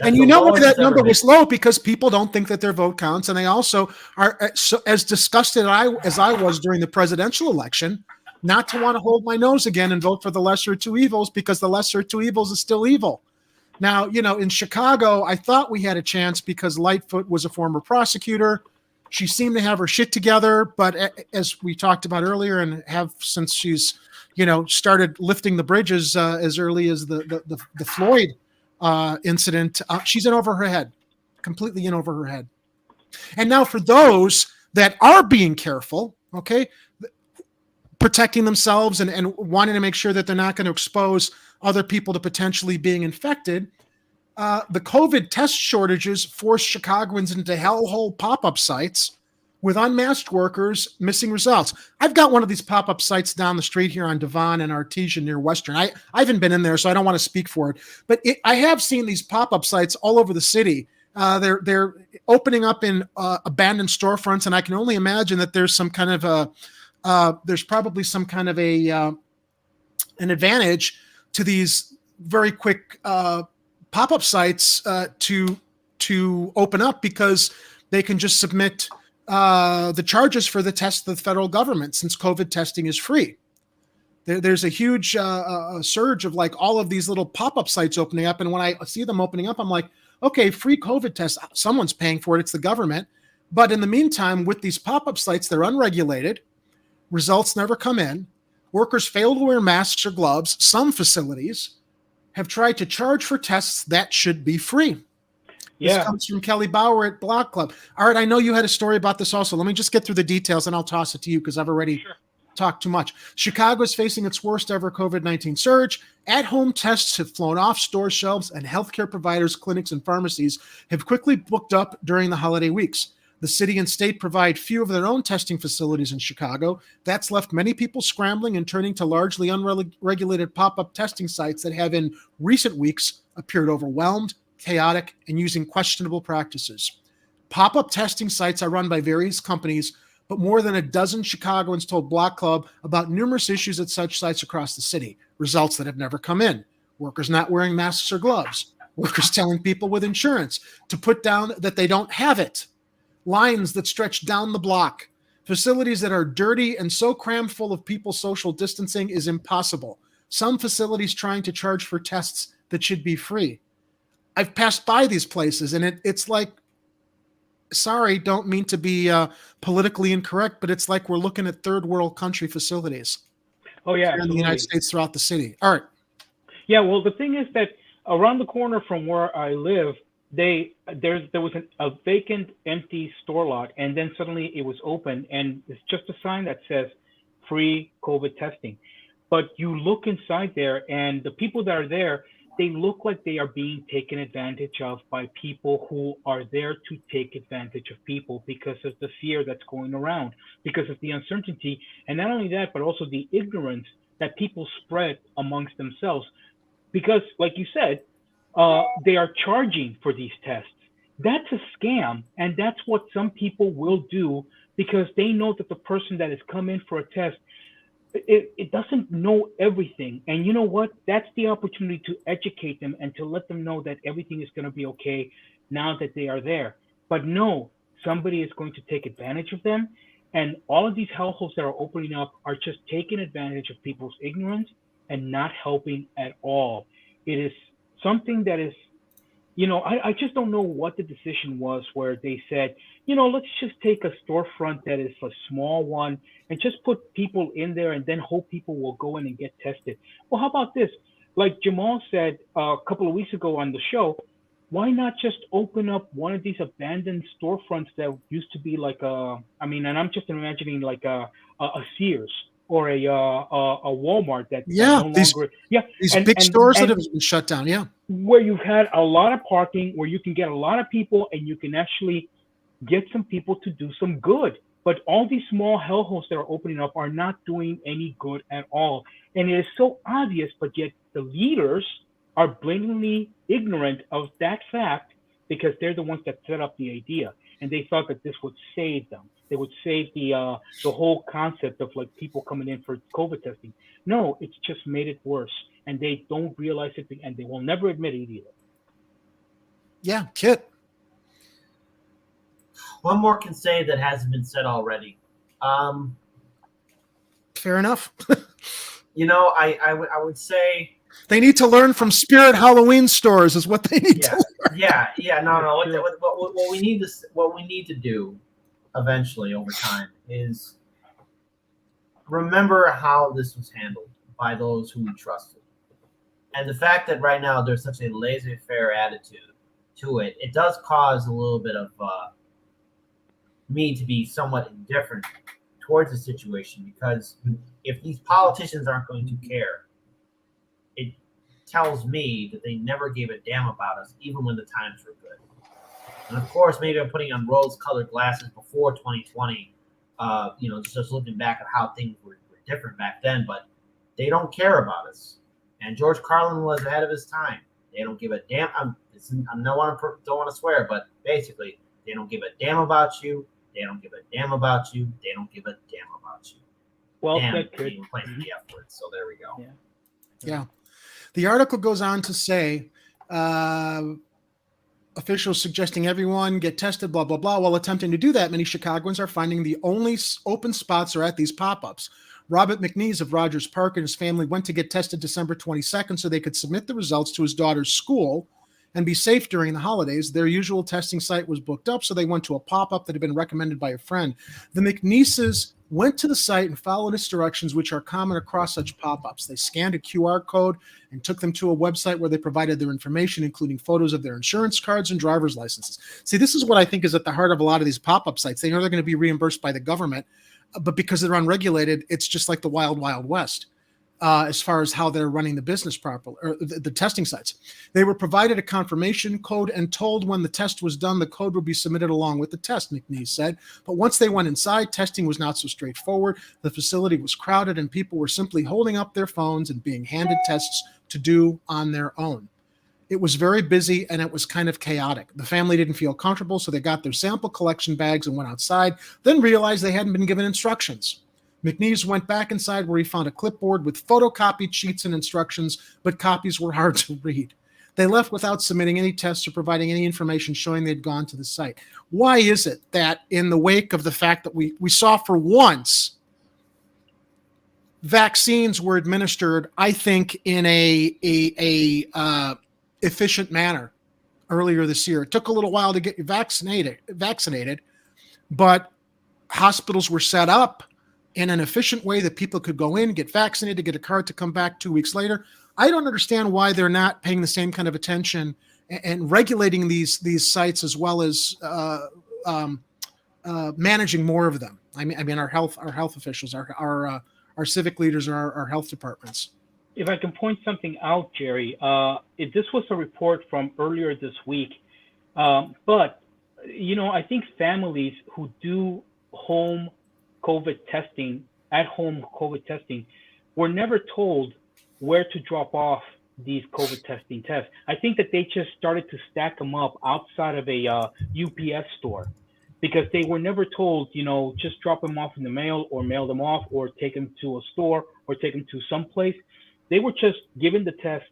Speaker 1: And you know why that number was low? Because people don't think that their vote counts, and they also are as disgusted as I was during the presidential election, not to want to hold my nose again and vote for the lesser of two evils, because the lesser of two evils is still evil. Now, in Chicago, I thought we had a chance because Lightfoot was a former prosecutor. She seemed to have her shit together, but as we talked about earlier, and have since she's, started lifting the bridges as early as the Floyd incident, she's in over her head, completely in over her head. And now for those that are being careful, okay, protecting themselves and wanting to make sure that they're not going to expose other people to potentially being infected, the COVID test shortages forced Chicagoans into hellhole pop-up sites with unmasked workers missing results. I've got one of these pop-up sites down the street here on Devon and Artesian near Western. I haven't been in there, so I don't want to speak for it. But I have seen these pop-up sites all over the city. They're opening up in abandoned storefronts, and I can only imagine that there's some kind of there's probably some kind of an advantage to these very quick pop-up sites to open up, because they can just submit the charges for the test to the federal government, since COVID testing is free. There's a huge surge of like all of these little pop-up sites opening up. And when I see them opening up, I'm like, okay, free COVID test, someone's paying for it. It's the government. But in the meantime, with these pop-up sites, they're unregulated. Results never come in. Workers fail to wear masks or gloves. Some facilities have tried to charge for tests that should be free. Yeah. This comes from Kelly Bauer at Block Club. Art, I know you had a story about this also. Let me just get through the details and I'll toss it to you because I've already talked too much. Chicago is facing its worst ever COVID-19 surge. At-home tests have flown off store shelves, and healthcare providers, clinics, and pharmacies have quickly booked up during the holiday weeks. The city and state provide few of their own testing facilities in Chicago. That's left many people scrambling and turning to largely unregulated pop-up testing sites that have in recent weeks appeared overwhelmed, chaotic, and using questionable practices. Pop-up testing sites are run by various companies, but more than a dozen Chicagoans told Block Club about numerous issues at such sites across the city. Results that have never come in. Workers not wearing masks or gloves. Workers telling people with insurance to put down that they don't have it. Lines that stretch down the block. Facilities that are dirty and so crammed full of people social distancing is impossible. Some facilities trying to charge for tests that should be free. I've passed by these places, and it's like, sorry, don't mean to be politically incorrect, but it's like we're looking at third world country facilities.
Speaker 3: Oh, yeah.
Speaker 1: In the United States, throughout the city. All right.
Speaker 3: Yeah, well, the thing is that around the corner from where I live, there was a vacant, empty store lot, and then suddenly it was open, and it's just a sign that says free COVID testing. But you look inside there, and the people that are there, they look like they are being taken advantage of by people who are there to take advantage of people because of the fear that's going around, because of the uncertainty, and not only that, but also the ignorance that people spread amongst themselves. Because, like you said, they are charging for these tests. That's a scam, and that's what some people will do because they know that the person that has come in for a test, it doesn't know everything. And you know what? That's the opportunity to educate them and to let them know that everything is going to be okay now that they are there. But no, somebody is going to take advantage of them. And all of these hellholes that are opening up are just taking advantage of people's ignorance and not helping at all. It is something that is, I just don't know what the decision was where they said, let's just take a storefront that is a small one and just put people in there and then hope people will go in and get tested. Well, how about this? Like Jamal said a couple of weeks ago on the show, why not just open up one of these abandoned storefronts that used to be like and I'm just imagining like a Sears or a Walmart that
Speaker 1: Yeah,
Speaker 3: no longer,
Speaker 1: these
Speaker 3: and
Speaker 1: big stores that
Speaker 3: and
Speaker 1: have been shut down. Yeah,
Speaker 3: where you've had a lot of parking, where you can get a lot of people, and you can actually get some people to do some good. But all these small hellholes that are opening up are not doing any good at all. And it is so obvious, but yet the leaders are blatantly ignorant of that fact because they're the ones that set up the idea. And they thought that this would save them. They would save the whole concept of like people coming in for COVID testing. No, it's just made it worse. And they don't realize it, and they will never admit it either.
Speaker 1: Yeah, Kit.
Speaker 2: One more can say that hasn't been said already.
Speaker 1: Fair enough.
Speaker 2: I would say
Speaker 1: they need to learn from Spirit Halloween stores is what they need to learn.
Speaker 2: Yeah. No. What we need to do eventually over time is remember how this was handled by those who we trusted. And the fact that right now there's such a laissez-faire attitude to it, it does cause a little bit of me to be somewhat indifferent towards the situation, because if these politicians aren't going to care, it tells me that they never gave a damn about us, even when the times were good. And of course, maybe I'm putting on rose-colored glasses before 2020, just looking back at how things were different back then, but they don't care about us. And George Carlin was ahead of his time. They don't give a damn. I don't want to swear, but basically, they don't give a damn about you. They don't give a damn about you. They don't give a damn about you.
Speaker 3: Well,
Speaker 2: damn,
Speaker 3: that could.
Speaker 2: even playing the F word. So there we go.
Speaker 1: Yeah. The article goes on to say, officials suggesting everyone get tested, blah, blah, blah. While attempting to do that, many Chicagoans are finding the only open spots are at these pop-ups. Robert McNeese of Rogers Park and his family went to get tested December 22nd so they could submit the results to his daughter's school and be safe during the holidays. Their usual testing site was booked up, so they went to a pop-up that had been recommended by a friend. The McNeeses went to the site and followed its directions, which are common across such pop-ups. They scanned a QR code and took them to a website where they provided their information, including photos of their insurance cards and driver's licenses. See, this is what I think is at the heart of a lot of these pop-up sites. They know they're going to be reimbursed by the government, but because they're unregulated, it's just like the wild, wild west as far as how they're running the business properly, or the testing sites. They were provided a confirmation code and told when the test was done, the code would be submitted along with the test, McNeese said. But once they went inside, testing was not so straightforward. The facility was crowded and people were simply holding up their phones and being handed tests to do on their own. It was very busy and it was kind of chaotic. The family didn't feel comfortable, so they got their sample collection bags and went outside, then realized they hadn't been given instructions. McNeese went back inside where he found a clipboard with photocopied sheets and instructions, but copies were hard to read. They left without submitting any tests or providing any information showing they'd gone to the site. Why is it that in the wake of the fact that we saw for once vaccines were administered, I think, in a efficient manner earlier this year? It took a little while to get you vaccinated, but hospitals were set up in an efficient way that people could go in, get vaccinated, get a card to come back 2 weeks later. I don't understand why they're not paying the same kind of attention and regulating these sites as well as managing more of them. I mean, our health officials, our civic leaders, our health departments.
Speaker 3: If I can point something out, Jerry, this was a report from earlier this week, but I think families who do home COVID testing, at-home COVID testing, were never told where to drop off these COVID testing tests. I think that they just started to stack them up outside of a UPS store because they were never told, just drop them off in the mail or mail them off or take them to a store or take them to some place. They were just given the test.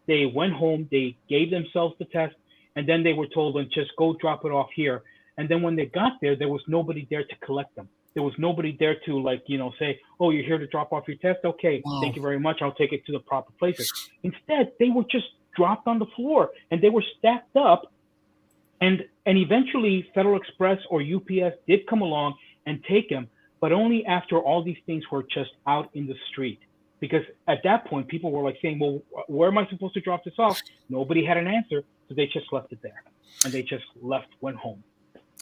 Speaker 3: They went home, they gave themselves the test, and then they were told, just go drop it off here. And then when they got there, there was nobody there to collect them. There was nobody there to say, oh, you're here to drop off your test? Okay, Thank you very much. I'll take it to the proper places. Instead, they were just dropped on the floor and they were stacked up. And eventually Federal Express or UPS did come along and take them, but only after all these things were just out in the street because at that point, people were like saying, well, where am I supposed to drop this off? Nobody had an answer. So they just left it there, and they just went home.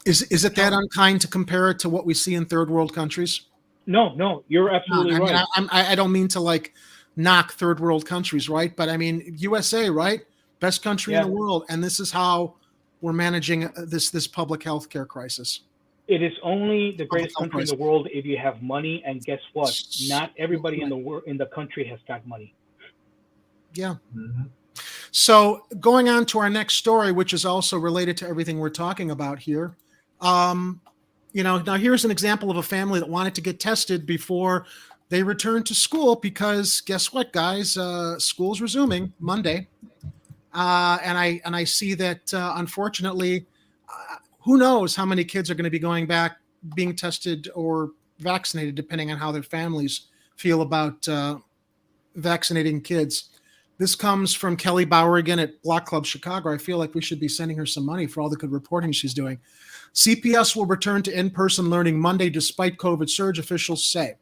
Speaker 1: Is it that unkind to compare it to what we see in third world countries?
Speaker 3: No, you're absolutely right.
Speaker 1: I don't mean to like knock third world countries, right? But I mean, USA, right? Best country in the world. And this is how we're managing this public health care crisis.
Speaker 3: It is only the greatest country in the world if you have money. And guess what? Not everybody in the country has got money.
Speaker 1: Yeah. Mm-hmm. So going on to our next story, which is also related to everything we're talking about here. Now here's an example of a family that wanted to get tested before they returned to school because guess what, guys? School's resuming Monday. And I see that, unfortunately, who knows how many kids are going to be going back, being tested or vaccinated, depending on how their families feel about vaccinating kids. This comes from Kelly Bauer again at Block Club Chicago. I feel like we should be sending her some money for all the good reporting she's doing. CPS will return to in-person learning Monday despite COVID surge, officials say.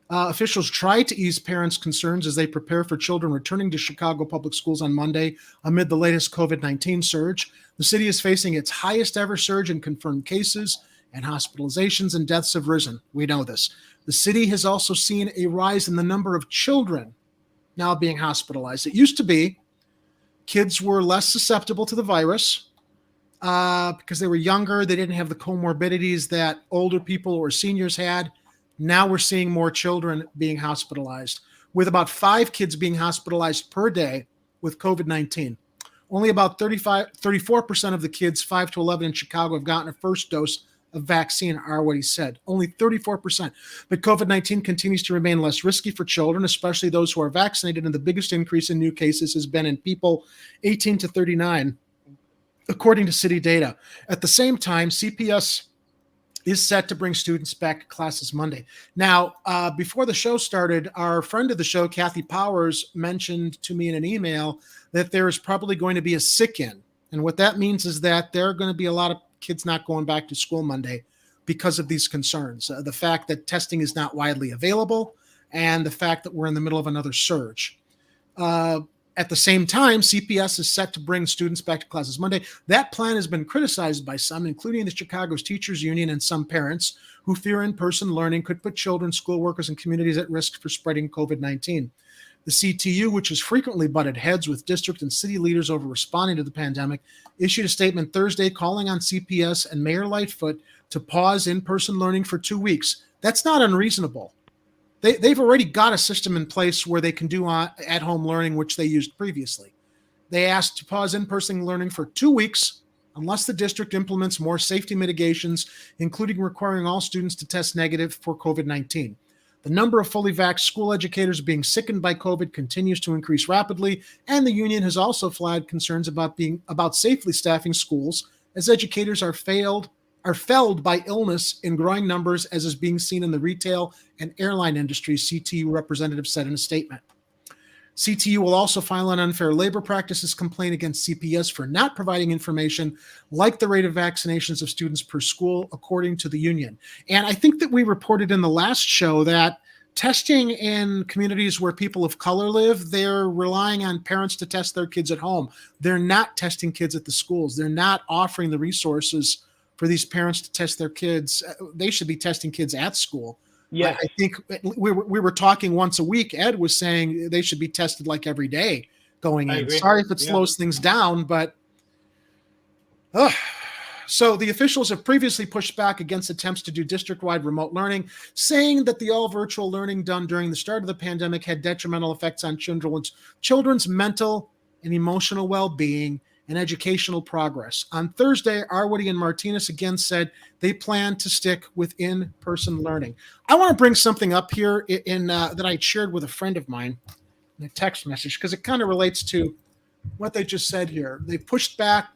Speaker 1: Officials try to ease parents' concerns as they prepare for children returning to Chicago public schools on Monday amid the latest COVID-19 surge. The city is facing its highest ever surge in confirmed cases, and hospitalizations and deaths have risen. We know this. The city has also seen a rise in the number of children now being hospitalized. It used to be kids were less susceptible to the virus because they were younger. They didn't have the comorbidities that older people or seniors had. Now we're seeing more children being hospitalized, with about 5 kids being hospitalized per day with COVID-19. Only about 34% of the kids 5 to 11 in Chicago have gotten a first dose of vaccine, are what he said. Only 34%. But COVID-19 continues to remain less risky for children, especially those who are vaccinated, and the biggest increase in new cases has been in people 18 to 39, according to city data. At the same time, CPS is set to bring students back to classes Monday. Now, before the show started, our friend of the show, Kathy Powers, mentioned to me in an email that there is probably going to be a sick-in. And what that means is that there are going to be a lot of kids not going back to school Monday because of these concerns. The fact that testing is not widely available and the fact that we're in the middle of another surge. At the same time, CPS is set to bring students back to classes Monday. That plan has been criticized by some, including the Chicago's Teachers Union and some parents who fear in-person learning could put children, school workers, and communities at risk for spreading COVID-19. The CTU, which has frequently butted heads with district and city leaders over responding to the pandemic, issued a statement Thursday calling on CPS and Mayor Lightfoot to pause in-person learning for 2 weeks. That's not unreasonable. They've already got a system in place where they can do at-home learning, which they used previously. They asked to pause in-person learning for 2 weeks unless the district implements more safety mitigations, including requiring all students to test negative for COVID-19. The number of fully vaxxed school educators being sickened by COVID continues to increase rapidly, and the union has also flagged concerns about safely staffing schools as educators are felled by illness in growing numbers, as is being seen in the retail and airline industries, CTU representative said in a statement. CTU will also file an unfair labor practices complaint against CPS for not providing information like the rate of vaccinations of students per school, according to the union. And I think that we reported in the last show that testing in communities where people of color live, they're relying on parents to test their kids at home. They're not testing kids at the schools. They're not offering the resources for these parents to test their kids. They should be testing kids at school. Yeah, I think we were talking once a week. Ed was saying they should be tested like every day going in. Sorry if it slows things down, but so the officials have previously pushed back against attempts to do district-wide remote learning, saying that the all-virtual learning done during the start of the pandemic had detrimental effects on children's mental and emotional well-being and educational progress. On Thursday, Arwoody and Martinez again said they plan to stick with in-person learning. I want to bring something up here that I shared with a friend of mine in a text message because it kind of relates to what they just said here. They pushed back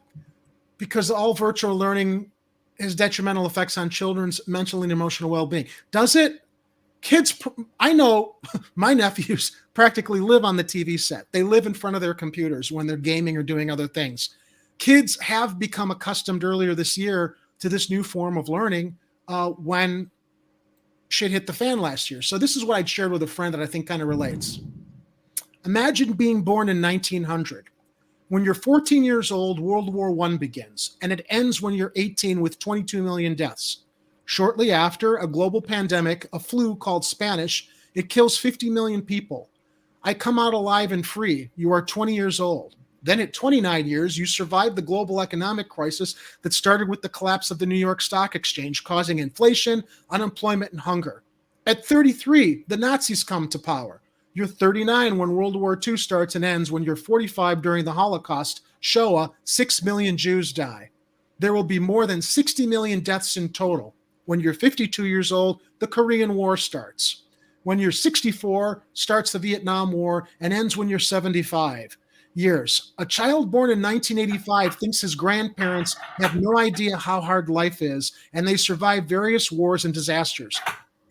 Speaker 1: because all virtual learning has detrimental effects on children's mental and emotional well-being. Does it? Kids, I know my nephews practically live on the TV set. They live in front of their computers when they're gaming or doing other things. Kids have become accustomed earlier this year to this new form of learning when shit hit the fan last year. So this is what I'd shared with a friend that I think kind of relates. Imagine being born in 1900. When you're 14 years old, World War I begins, and it ends when you're 18 with 22 million deaths. Shortly after, a global pandemic, a flu called Spanish, it kills 50 million people. I come out alive and free. You are 20 years old. Then at 29 years, you survived the global economic crisis that started with the collapse of the New York Stock Exchange, causing inflation, unemployment, and hunger. At 33, the Nazis come to power. You're 39 when World War II starts and ends. When you're 45 during the Holocaust, Shoah, 6 million Jews die. There will be more than 60 million deaths in total. When you're 52 years old, the Korean War starts. When you're 64, starts the Vietnam War and ends when you're 75 years. A child born in 1985 thinks his grandparents have no idea how hard life is, and they survive various wars and disasters.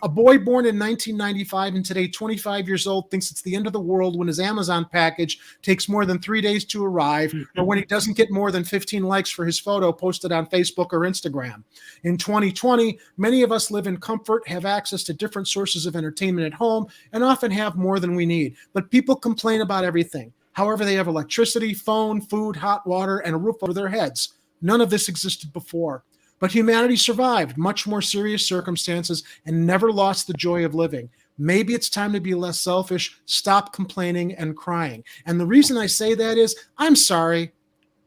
Speaker 1: A boy born in 1995 and today 25 years old thinks it's the end of the world when his Amazon package takes more than 3 days to arrive, or when he doesn't get more than 15 likes for his photo posted on Facebook or Instagram. In 2020, many of us live in comfort, have access to different sources of entertainment at home, and often have more than we need. But people complain about everything. However, they have electricity, phone, food, hot water, and a roof over their heads. None of this existed before. But humanity survived much more serious circumstances and never lost the joy of living. Maybe it's time to be less selfish, stop complaining and crying. And the reason I say that is, I'm sorry,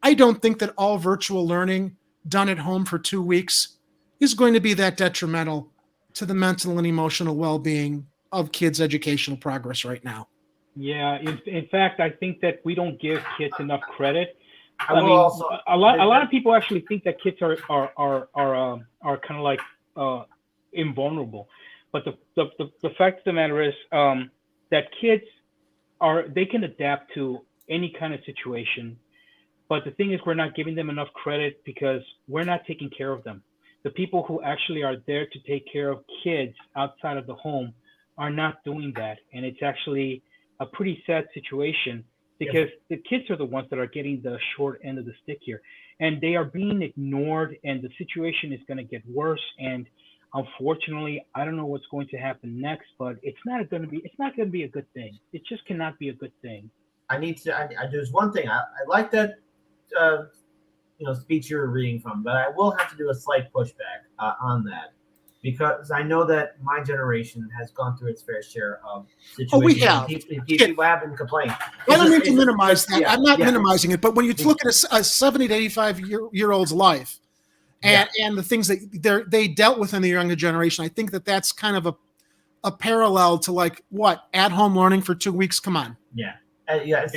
Speaker 1: I don't think that all virtual learning done at home for 2 weeks is going to be that detrimental to the mental and emotional well-being of kids' educational progress right now.
Speaker 3: Yeah, in fact, I think that we don't give kids enough credit.
Speaker 2: I mean, also,
Speaker 3: a lot of people actually think that kids are kind of like invulnerable, but the fact of the matter is that kids they can adapt to any kind of situation, but the thing is we're not giving them enough credit because we're not taking care of them. The people who actually are there to take care of kids outside of the home are not doing that, and it's actually a pretty sad situation. Because the kids are the ones that are getting the short end of the stick here, and they are being ignored, and the situation is going to get worse. And unfortunately, I don't know what's going to happen next, but it's not going to be a good thing. It just cannot be a good thing.
Speaker 2: There's one thing I like that speech you were reading from, but I will have to do a slight pushback on that. Because I know that my generation has gone through its fair share of situations.
Speaker 1: Oh, we have.
Speaker 2: People have been complaining.
Speaker 1: I don't mean to minimize that. I'm not minimizing it, but when you look at a 70 to 85-year-old's life and the things that they dealt with in the younger generation, I think that that's kind of a parallel to like what at-home learning for 2 weeks. Come on.
Speaker 2: Yeah.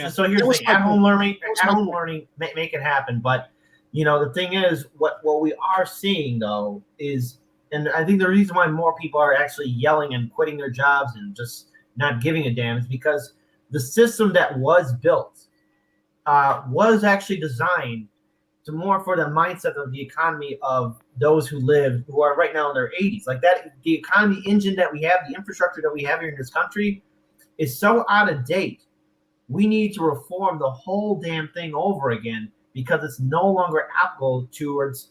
Speaker 2: So here's the thing: at-home learning, make it happen. But the thing is, what we are seeing though is. And I think the reason why more people are actually yelling and quitting their jobs and just not giving a damn is because the system that was built was actually designed to more for the mindset of the economy of those who are right now in their 80s. Like that, the economy engine that we have, the infrastructure that we have here in this country is so out of date. We need to reform the whole damn thing over again because it's no longer applicable towards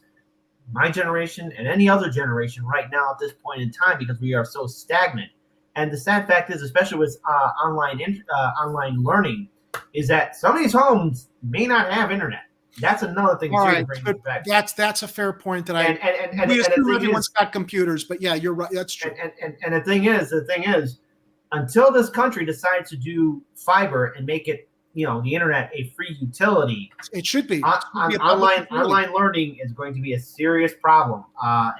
Speaker 2: my generation and any other generation right now at this point in time because we are so stagnant. And the sad fact is, especially with online learning, is that some of these homes may not have internet. That's another thing.
Speaker 1: All right, that's a fair point. That and we assume everyone's got computers, but yeah, you're right. That's true.
Speaker 2: And the thing is, until this country decides to do fiber and make it, the internet a free utility.
Speaker 1: It should be.
Speaker 2: Online learning is going to be a serious problem,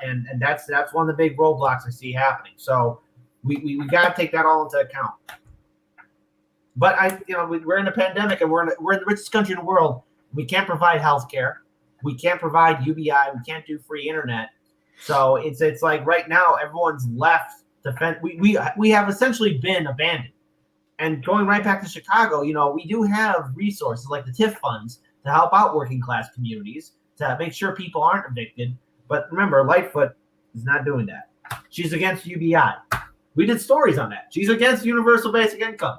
Speaker 2: and that's one of the big roadblocks I see happening. So we got to take that all into account. But we're in a pandemic, and we're in the richest country in the world. We can't provide health care. We can't provide UBI. We can't do free internet. So it's like right now everyone's left to fend. We have essentially been abandoned. And going right back to Chicago, we do have resources like the TIF funds to help out working class communities to make sure people aren't evicted. But remember, Lightfoot is not doing that. She's against UBI. We did stories on that. She's against universal basic income.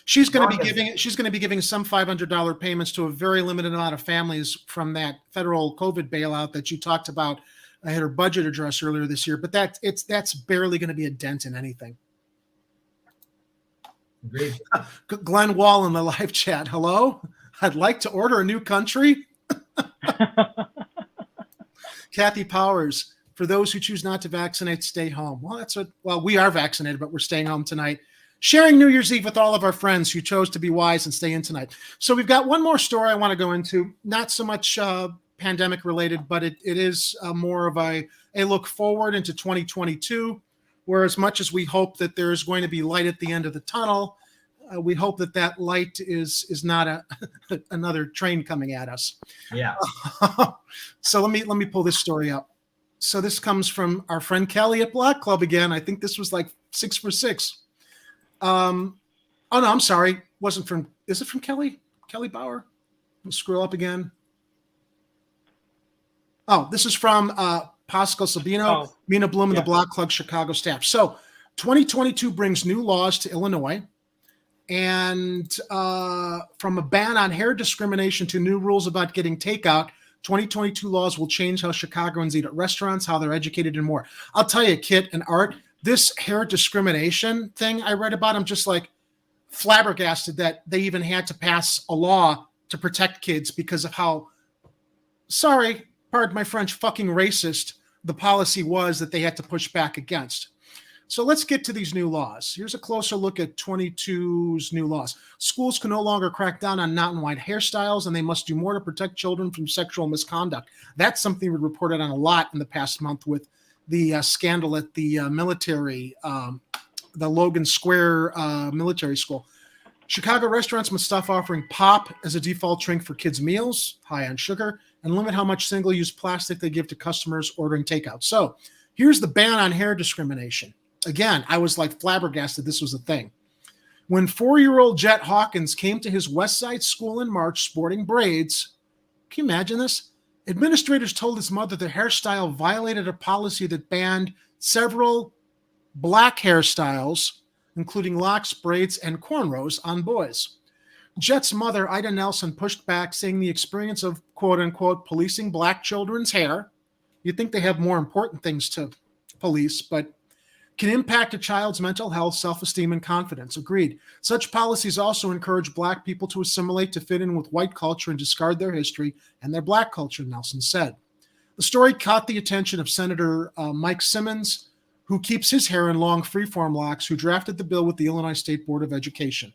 Speaker 1: She's going to be giving some $500 payments to a very limited amount of families from that federal COVID bailout that you talked about I had her budget address earlier this year, but that's barely going to be a dent in anything.
Speaker 2: Agreed.
Speaker 1: Glenn Wall in the live chat. Hello, I'd like to order a new country. Kathy Powers. For those who choose not to vaccinate, stay home. Well, we are vaccinated, but we're staying home tonight. Sharing New Year's Eve with all of our friends who chose to be wise and stay in tonight. So we've got one more story I want to go into, not so much pandemic related, but it is more of a look forward into 2022, where as much as we hope that there's going to be light at the end of the tunnel, we hope that light is not another train coming at us.
Speaker 2: Yeah.
Speaker 1: So let me pull this story up. So this comes from our friend Kelly at Black Club again. I think this was like 6 for 6. Oh no, I'm sorry. Wasn't from. Is it from Kelly? Kelly Bauer? We'll scroll up again. Oh, this is from Pascal Sabino, Mina Bloom, and the Black Club Chicago staff. So 2022 brings new laws to Illinois. And from a ban on hair discrimination to new rules about getting takeout, 2022 laws will change how Chicagoans eat at restaurants, how they're educated, and more. I'll tell you, Kit and Art, this hair discrimination thing I read about, I'm just like flabbergasted that they even had to pass a law to protect kids because of how, sorry, pardon my French, fucking racist the policy was that they had to push back against. So let's get to these new laws. Here's a closer look at 22's new laws. Schools can no longer crack down on knot and wide hairstyles, and they must do more to protect children from sexual misconduct. That's something we reported on a lot in the past month with the scandal at the military, the Logan Square military school. Chicago restaurants must stop offering pop as a default drink for kids' meals, high on sugar, and limit how much single-use plastic they give to customers ordering takeout. So here's the ban on hair discrimination. Again, I was like flabbergasted this was a thing. When 4-year-old Jet Hawkins came to his West Side school in March sporting braids, can you imagine this? Administrators told his mother the hairstyle violated a policy that banned several black hairstyles, including locks, braids, and cornrows on boys. Jet's mother, Ida Nelson, pushed back, saying the experience of, quote-unquote, policing black children's hair, you'd think they have more important things to police, but can impact a child's mental health, self-esteem, and confidence. Agreed. Such policies also encourage black people to assimilate, to fit in with white culture and discard their history and their black culture, Nelson said. The story caught the attention of Senator Mike Simmons, who keeps his hair in long freeform locks, who drafted the bill with the Illinois State Board of Education.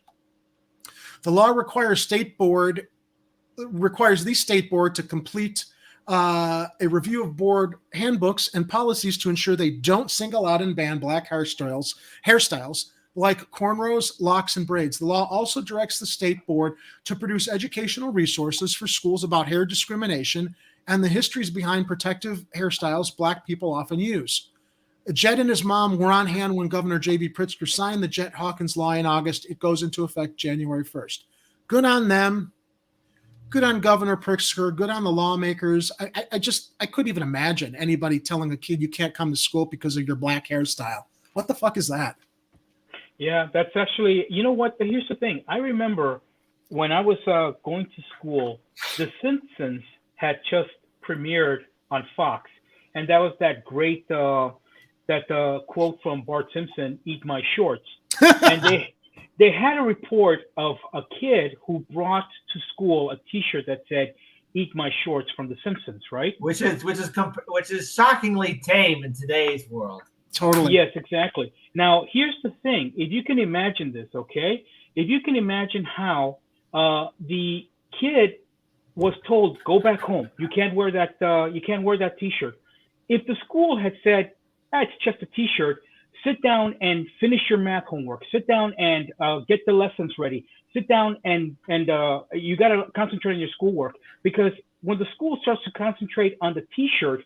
Speaker 1: The law requires the state board to complete a review of board handbooks and policies to ensure they don't single out and ban black hairstyles like cornrows, locks, and braids. The law also directs the state board to produce educational resources for schools about hair discrimination and the histories behind protective hairstyles black people often use. Jet and his mom were on hand when Governor J.B. Pritzker signed the Jet Hawkins law in August. It goes into effect January 1st. Good on them. Good on Governor Pritzker. Good on the lawmakers. I couldn't even imagine anybody telling a kid you can't come to school because of your black hairstyle. What the fuck is that?
Speaker 3: Yeah, that's actually, you know what? Here's the thing. I remember when I was going to school, The Simpsons had just premiered on Fox. And that was that great quote from Bart Simpson, "Eat my shorts." And they had a report of a kid who brought to school a T-shirt that said "Eat my shorts" from The Simpsons, right?
Speaker 2: Which is shockingly tame in today's world.
Speaker 1: Totally.
Speaker 3: Yes, exactly. Now, here's the thing: if you can imagine this, okay? If you can imagine how the kid was told, "Go back home. You can't wear that. You can't wear that T-shirt." If the school had said, "It's just a T-shirt. Sit down and finish your math homework. Sit down and get the lessons ready. Sit down and you got to concentrate on your schoolwork." Because when the school starts to concentrate on the T-shirt,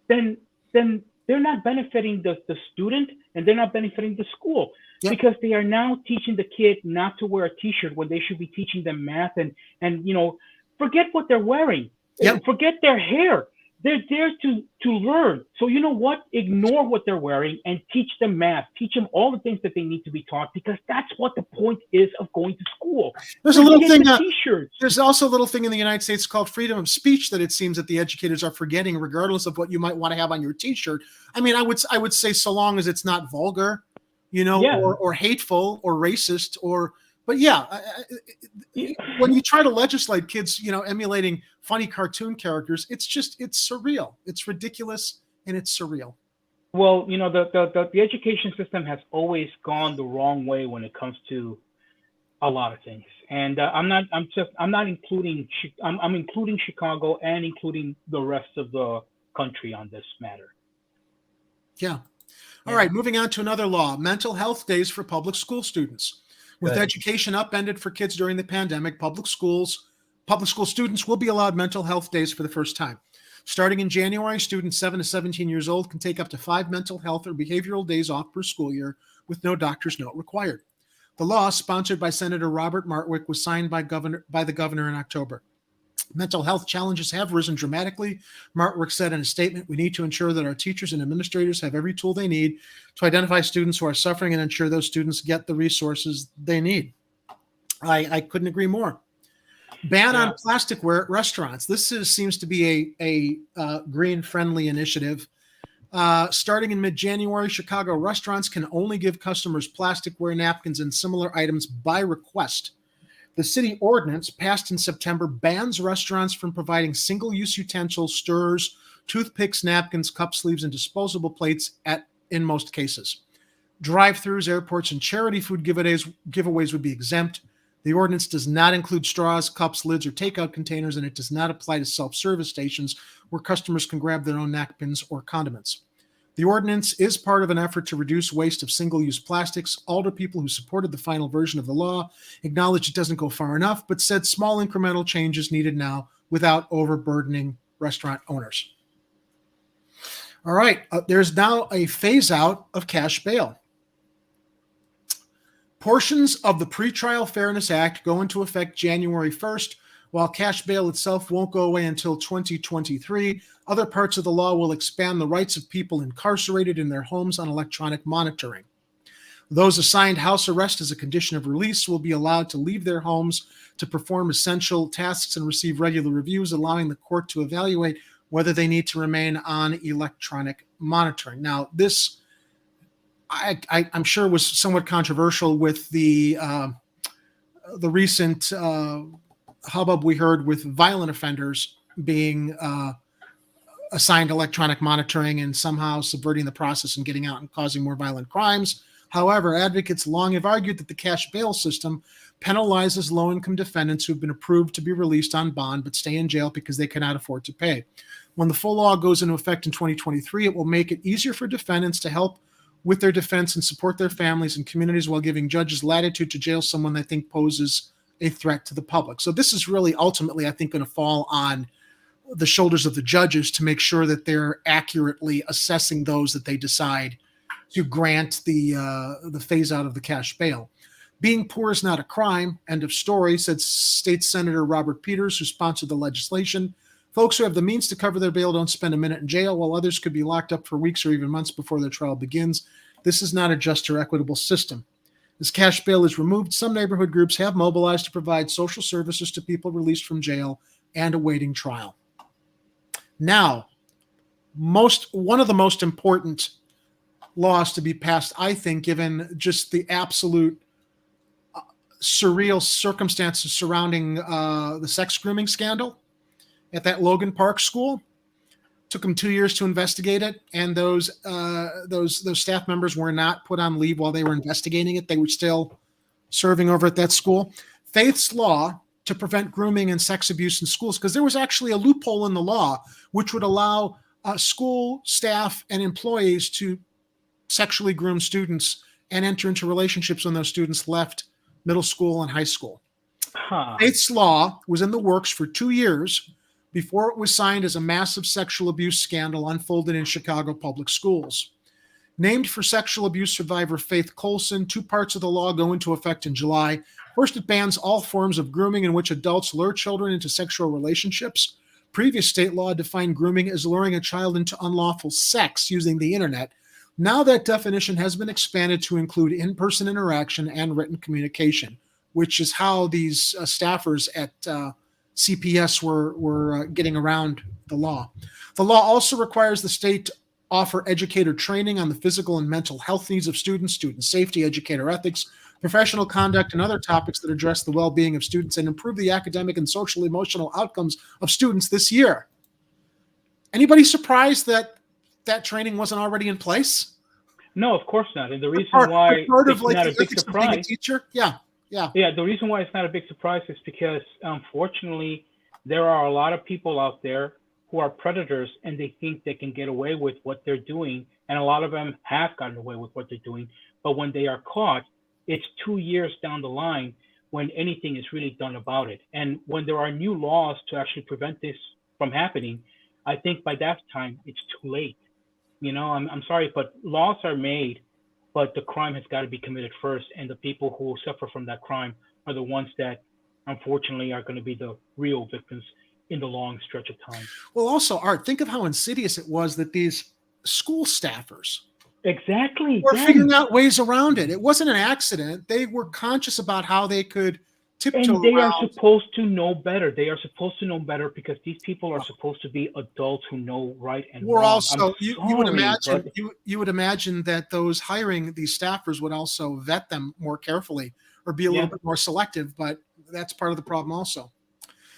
Speaker 3: then they're not benefiting the student and they're not benefiting the school. Yep. Because they are now teaching the kid not to wear a T-shirt when they should be teaching them math and forget what they're wearing.
Speaker 1: Yep.
Speaker 3: Forget their hair. They're there to learn. So you know what? Ignore what they're wearing and teach them math. Teach them all the things that they need to be taught, because that's what the point is of going to school.
Speaker 1: There's a little thing.
Speaker 3: T-shirts.
Speaker 1: There's also a little thing in the United States called freedom of speech that it seems that the educators are forgetting, regardless of what you might want to have on your T-shirt. I mean, I would say so long as it's not vulgar, or hateful or racist or. But when you try to legislate kids, emulating funny cartoon characters, it's surreal. It's ridiculous and it's surreal.
Speaker 3: Well, the education system has always gone the wrong way when it comes to a lot of things, and I'm including Chicago and including the rest of the country on this matter.
Speaker 1: Yeah. All right. Moving on to another law: mental health days for public school students. With education upended for kids during the pandemic, public school students will be allowed mental health days for the first time. Starting in January, students 7 to 17 years old can take up to 5 mental health or behavioral days off per school year with no doctor's note required. The law, sponsored by Senator Robert Martwick, was signed by the governor in October. Mental health challenges have risen dramatically. Martwick said in a statement, "We need to ensure that our teachers and administrators have every tool they need to identify students who are suffering and ensure those students get the resources they need." I couldn't agree more. Ban on plasticware at restaurants. This seems to be a green-friendly initiative. Starting in mid-January, Chicago restaurants can only give customers plasticware, napkins, and similar items by request. The city ordinance, passed in September, bans restaurants from providing single-use utensils, stirrers, toothpicks, napkins, cup sleeves, and disposable plates in most cases. Drive-thrus, airports, and charity food giveaways would be exempt. The ordinance does not include straws, cups, lids, or takeout containers, and it does not apply to self-service stations where customers can grab their own napkins or condiments. The ordinance is part of an effort to reduce waste of single-use plastics. Alder people who supported the final version of the law acknowledged it doesn't go far enough, but said small incremental change is needed now without overburdening restaurant owners. All right, there's now a phase-out of cash bail. Portions of the Pretrial Fairness Act go into effect January 1st, while cash bail itself won't go away until 2023. Other parts of the law will expand the rights of people incarcerated in their homes on electronic monitoring. Those assigned house arrest as a condition of release will be allowed to leave their homes to perform essential tasks and receive regular reviews, allowing the court to evaluate whether they need to remain on electronic monitoring. Now, this, I'm sure, was somewhat controversial with the recent hubbub we heard with violent offenders being assigned electronic monitoring and somehow subverting the process and getting out and causing more violent crimes. However, advocates long have argued that the cash bail system penalizes low-income defendants who've been approved to be released on bond but stay in jail because they cannot afford to pay. When the full law goes into effect in 2023, it will make it easier for defendants to help with their defense and support their families and communities while giving judges latitude to jail someone they think poses a threat to the public. So this is really ultimately, I think, going to fall on the shoulders of the judges to make sure that they're accurately assessing those that they decide to grant the phase out of the cash bail. Being poor is not a crime, end of story, said State Senator Robert Peters, who sponsored the legislation. Folks who have the means to cover their bail don't spend a minute in jail, while others could be locked up for weeks or even months before their trial begins. This is not a just or equitable system. As cash bail is removed, some neighborhood groups have mobilized to provide social services to people released from jail and awaiting trial. Now, one of the most important laws to be passed, I think, given just the absolute surreal circumstances surrounding the sex grooming scandal at that Logan Park school. Took them 2 years to investigate it, and those staff members were not put on leave while they were investigating it. They were still serving over at that school. Faith's law to prevent grooming and sex abuse in schools, because there was actually a loophole in the law which would allow school staff and employees to sexually groom students and enter into relationships when those students left middle school and high school. Faith's law was in the works for 2 years before it was signed as a massive sexual abuse scandal unfolded in Chicago public schools. Named for sexual abuse survivor Faith Colson, 2 parts of the law go into effect in July. First, it bans all forms of grooming in which adults lure children into sexual relationships, previous state law defined grooming as luring a child into unlawful sex using the internet. Now that definition has been expanded to include in-person interaction and written communication, which is how these staffers at CPS were getting around the law. The law also requires the state to offer educator training on the physical and mental health needs of students, student safety, educator ethics, professional conduct, and other topics that address the well-being of students and improve the academic and social emotional outcomes of students this year. Anybody surprised that that training wasn't already in place?
Speaker 3: No, of course not. And the reason why it's not a big surprise,
Speaker 1: teacher, yeah.
Speaker 3: The reason why it's not a big surprise is because, unfortunately, there are a lot of people out there who are predators and they think they can get away with what they're doing. And a lot of them have gotten away with what they're doing. But when they are caught, it's 2 years down the line when anything is really done about it. And when there are new laws to actually prevent this from happening, I think by that time it's too late. You know, I'm sorry, but laws are made, but the crime has got to be committed first. And the people who suffer from that crime are the ones that unfortunately are going to be the real victims in the long stretch of time.
Speaker 1: Well, also, Art, think of how insidious it was that these school staffers
Speaker 3: we're
Speaker 1: figuring out ways around it. It wasn't an accident. They were conscious about how they could tiptoe
Speaker 3: and they
Speaker 1: around.
Speaker 3: are supposed to know better. They are supposed to know better because these people are supposed to be adults who know right and
Speaker 1: we're
Speaker 3: wrong.
Speaker 1: Also, you would imagine that those hiring these staffers would also vet them more carefully or be a little bit more selective, but that's part of the problem also.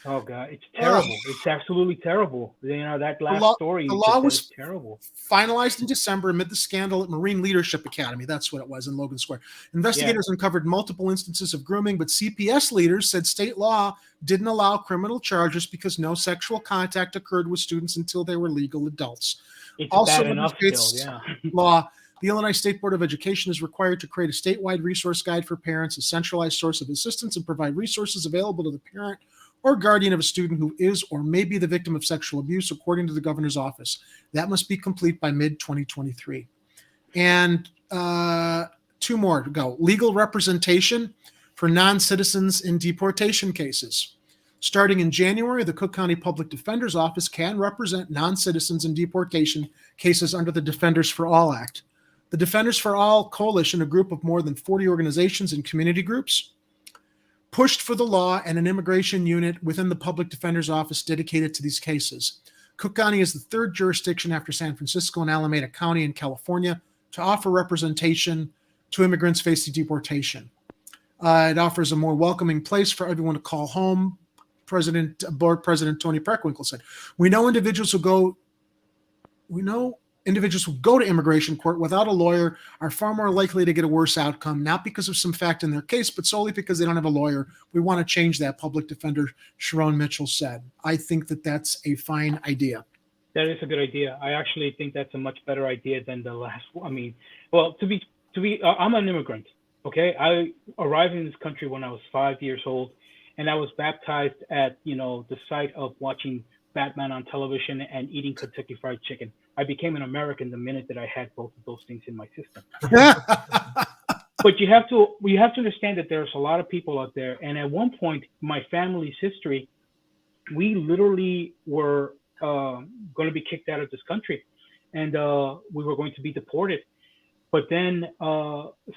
Speaker 3: Oh God, it's terrible. It's absolutely terrible. You know, that last story.
Speaker 1: The law was
Speaker 3: terrible.
Speaker 1: Finalized in December amid the scandal at Marine Leadership Academy. That's what it was in Logan Square. Investigators uncovered multiple instances of grooming, but CPS leaders said state law didn't allow criminal charges because no sexual contact occurred with students until they were legal adults.
Speaker 3: It's
Speaker 1: also,
Speaker 3: bad enough still,
Speaker 1: law, the Illinois State Board of Education is required to create a statewide resource guide for parents, a centralized source of assistance, and provide resources available to the parent or guardian of a student who is or may be the victim of sexual abuse, according to the governor's office. That must be complete by mid-2023. And 2 more to go. Legal representation for non-citizens in deportation cases. Starting in January, the Cook County Public Defender's Office can represent non-citizens in deportation cases under the Defenders for All Act. The Defenders for All Coalition, a group of more than 40 organizations and community groups, pushed for the law and an immigration unit within the Public Defender's Office dedicated to these cases. Cook County is the 3rd jurisdiction after San Francisco and Alameda County in California to offer representation to immigrants facing deportation. It offers a more welcoming place for everyone to call home. Board President Tony Preckwinkle said, We know individuals who go to immigration court without a lawyer are far more likely to get a worse outcome, not because of some fact in their case, but solely because they don't have a lawyer. We want to change that, Public Defender Sharon Mitchell said. I think that that's a fine idea.
Speaker 3: That is a good idea. I actually think that's a much better idea than the last one. I mean, well, I'm an immigrant, okay? I arrived in this country when I was 5 years old, and I was baptized at, the sight of watching Batman on television and eating Kentucky Fried Chicken. I became an American the minute that I had both of those things in my system. But you have to understand that there's a lot of people out there. And at one point, my family's history, we literally were going to be kicked out of this country, and we were going to be deported. But then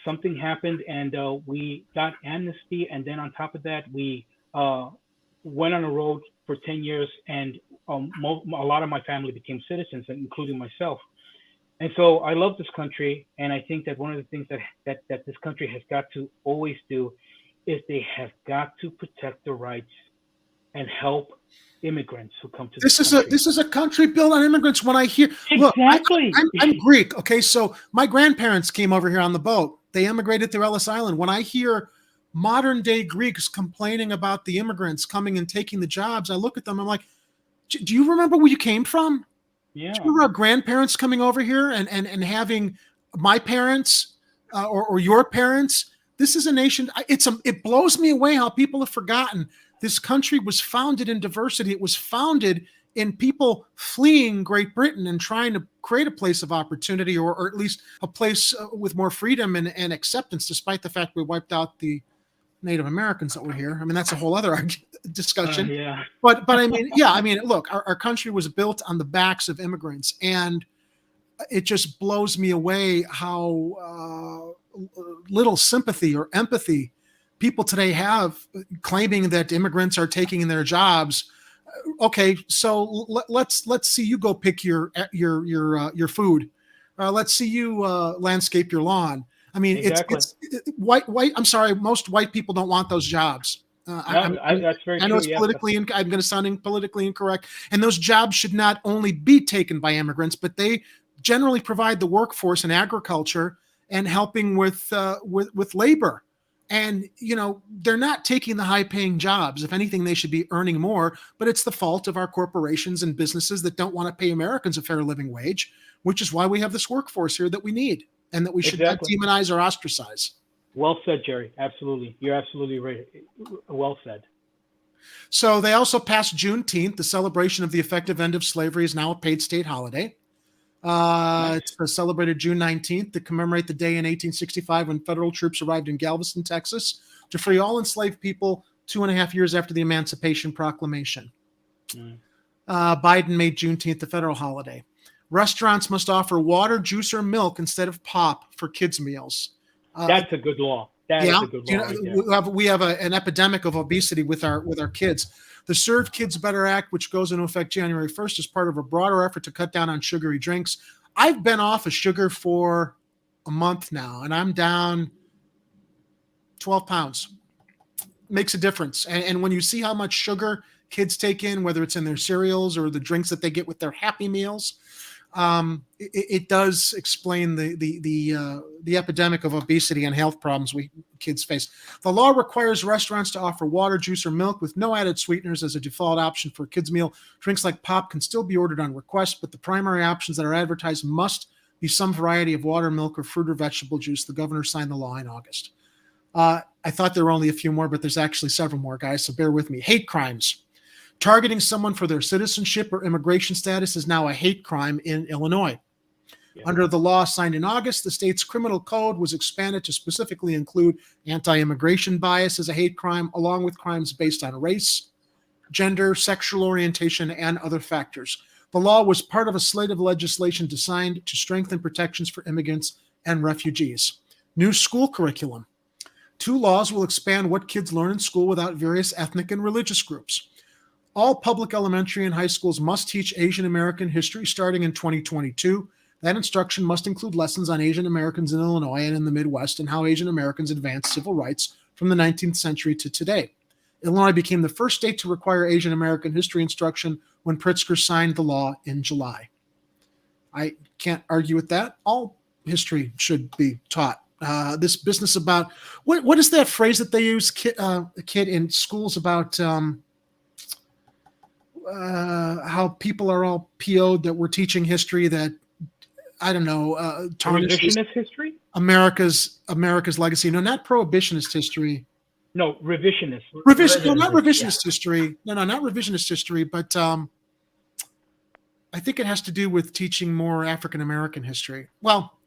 Speaker 3: something happened, and we got amnesty. And then on top of that, we went on a road for 10 years, and a lot of my family became citizens, including myself. And so I love this country, and I think that one of the things that this country has got to always do is they have got to protect the rights and help immigrants who come to this country.
Speaker 1: This is a country built on immigrants. When I hear,
Speaker 3: exactly,
Speaker 1: look, I'm Greek. Okay, so my grandparents came over here on the boat. They immigrated through Ellis Island. When I hear modern day Greeks complaining about the immigrants coming and taking the jobs, I look at them. I'm like, do you remember where you came from?
Speaker 3: Yeah.
Speaker 1: Do you remember our grandparents coming over here and having my parents or your parents? This is a nation. It blows me away how people have forgotten this country was founded in diversity. It was founded in people fleeing Great Britain and trying to create a place of opportunity, or at least a place with more freedom and acceptance, despite the fact we wiped out the Native Americans that were here. I mean, that's a whole other discussion.
Speaker 3: Yeah.
Speaker 1: But I mean, yeah, I mean, look, our country was built on the backs of immigrants, and it just blows me away how little sympathy or empathy people today have, claiming that immigrants are taking their jobs. Okay, so let's see you go pick your food. Let's see you landscape your lawn. I mean,
Speaker 3: Exactly.
Speaker 1: it's white. I'm sorry, most white people don't want those jobs.
Speaker 3: That's very
Speaker 1: I know
Speaker 3: true.
Speaker 1: it's politically. I'm going to sound politically incorrect, and those jobs should not only be taken by immigrants, but they generally provide the workforce in agriculture and helping with labor. And, you know, they're not taking the high paying jobs. If anything, they should be earning more, but it's the fault of our corporations and businesses that don't want to pay Americans a fair living wage, which is why we have this workforce here that we need and that we should not demonize or ostracize.
Speaker 3: Well said, Jerry. Absolutely. You're absolutely right. Well said.
Speaker 1: So they also passed Juneteenth. The celebration of the effective end of slavery is now a paid state holiday. Nice. It's celebrated June 19th to commemorate the day in 1865 when federal troops arrived in Galveston, Texas, to free all enslaved people 2.5 years after the Emancipation Proclamation. Biden made Juneteenth a federal holiday. Restaurants must offer water, juice, or milk instead of pop for kids' meals.
Speaker 3: That's a good law. That is a good law.
Speaker 1: You know, we have an epidemic of obesity with our kids. The Serve Kids Better Act, which goes into effect January 1st, is part of a broader effort to cut down on sugary drinks. I've been off of sugar for a month now, and I'm down 12 pounds. Makes a difference. And when you see how much sugar kids take in, whether it's in their cereals or the drinks that they get with their Happy Meals, it does explain the epidemic of obesity and health problems we kids face. The law requires restaurants to offer water, juice, or milk with no added sweeteners as a default option for a kids' meal. Drinks like pop can still be ordered on request, but the primary options that are advertised must be some variety of water, milk, or fruit or vegetable juice. The governor signed the law in August. I thought there were only a few more, but there's actually several more, guys, so bear with me. Hate crimes. Targeting someone for their citizenship or immigration status is now a hate crime in Illinois. Yeah. Under the law signed in August, the state's criminal code was expanded to specifically include anti-immigration bias as a hate crime, along with crimes based on race, gender, sexual orientation, and other factors. The law was part of a slate of legislation designed to strengthen protections for immigrants and refugees. New school curriculum. 2 laws will expand what kids learn in school without various ethnic and religious groups. All public elementary and high schools must teach Asian American history starting in 2022. That instruction must include lessons on Asian Americans in Illinois and in the Midwest and how Asian Americans advanced civil rights from the 19th century to today. Illinois became the first state to require Asian American history instruction when Pritzker signed the law in July. I can't argue with that. All history should be taught. This business about what is that phrase that they use, kid in schools about how people are all PO'd that we're teaching history that I don't know
Speaker 3: revisionist history?
Speaker 1: America's legacy. No, not prohibitionist history.
Speaker 3: No, revisionist.
Speaker 1: No, not revisionist history. No, not revisionist history, but I think it has to do with teaching more African American history. Well,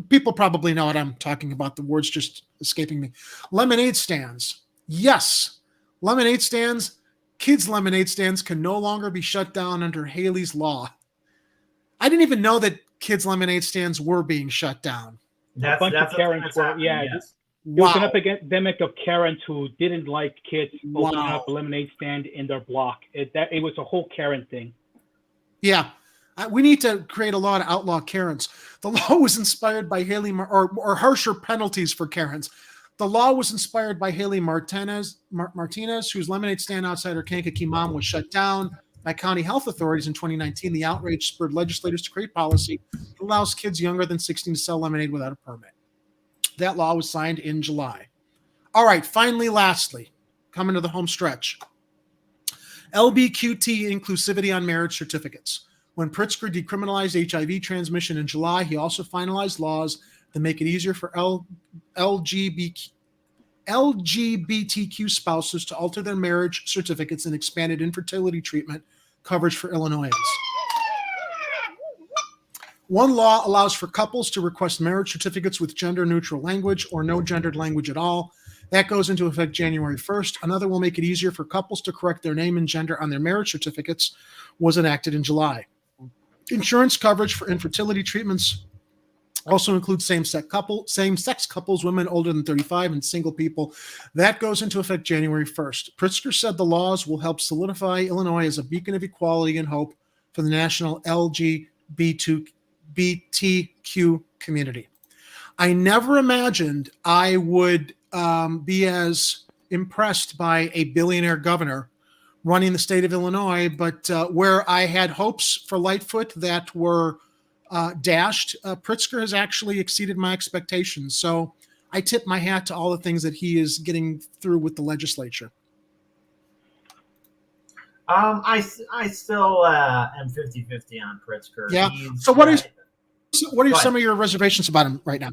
Speaker 1: people probably know what I'm talking about. The word's just escaping me. Lemonade stands. Yes, lemonade stands. Kids' lemonade stands can no longer be shut down under Haley's Law. I didn't even know that kids' lemonade stands were being shut down.
Speaker 3: A bunch of Karens were,
Speaker 2: yes.
Speaker 3: There was an epidemic of Karens who didn't like kids opening up a lemonade stand in their block. It was a whole Karen thing. Yeah.
Speaker 1: We need to create a law to outlaw Karens. The law was inspired by Haley, or harsher penalties for Karens. The law was inspired by Haley Martinez, whose lemonade stand outside her Kankakee mom was shut down by county health authorities in 2019. The outrage spurred legislators to create policy that allows kids younger than 16 to sell lemonade without a permit. That law was signed in July. All right, finally, lastly, coming to the home stretch. Lbqt inclusivity on marriage certificates. When Pritzker decriminalized HIV transmission in July, he also finalized laws that make it easier for LGBTQ spouses to alter their marriage certificates and expanded infertility treatment coverage for Illinoisans. One law allows for couples to request marriage certificates with gender-neutral language or no gendered language at all. That goes into effect January 1st. Another will make it easier for couples to correct their name and gender on their marriage certificates, was enacted in July. Insurance coverage for infertility treatments also includes same-sex couples, women older than 35, and single people. That goes into effect January 1st. Pritzker said the laws will help solidify Illinois as a beacon of equality and hope for the national LGBTQ community. I never imagined I would be as impressed by a billionaire governor running the state of Illinois, but where I had hopes for Lightfoot that were dashed, Pritzker has actually exceeded my expectations. So I tip my hat to all the things that he is getting through with the legislature.
Speaker 2: I still am 50-50 on Pritzker.
Speaker 1: Yeah. So what are some of your reservations about him right now?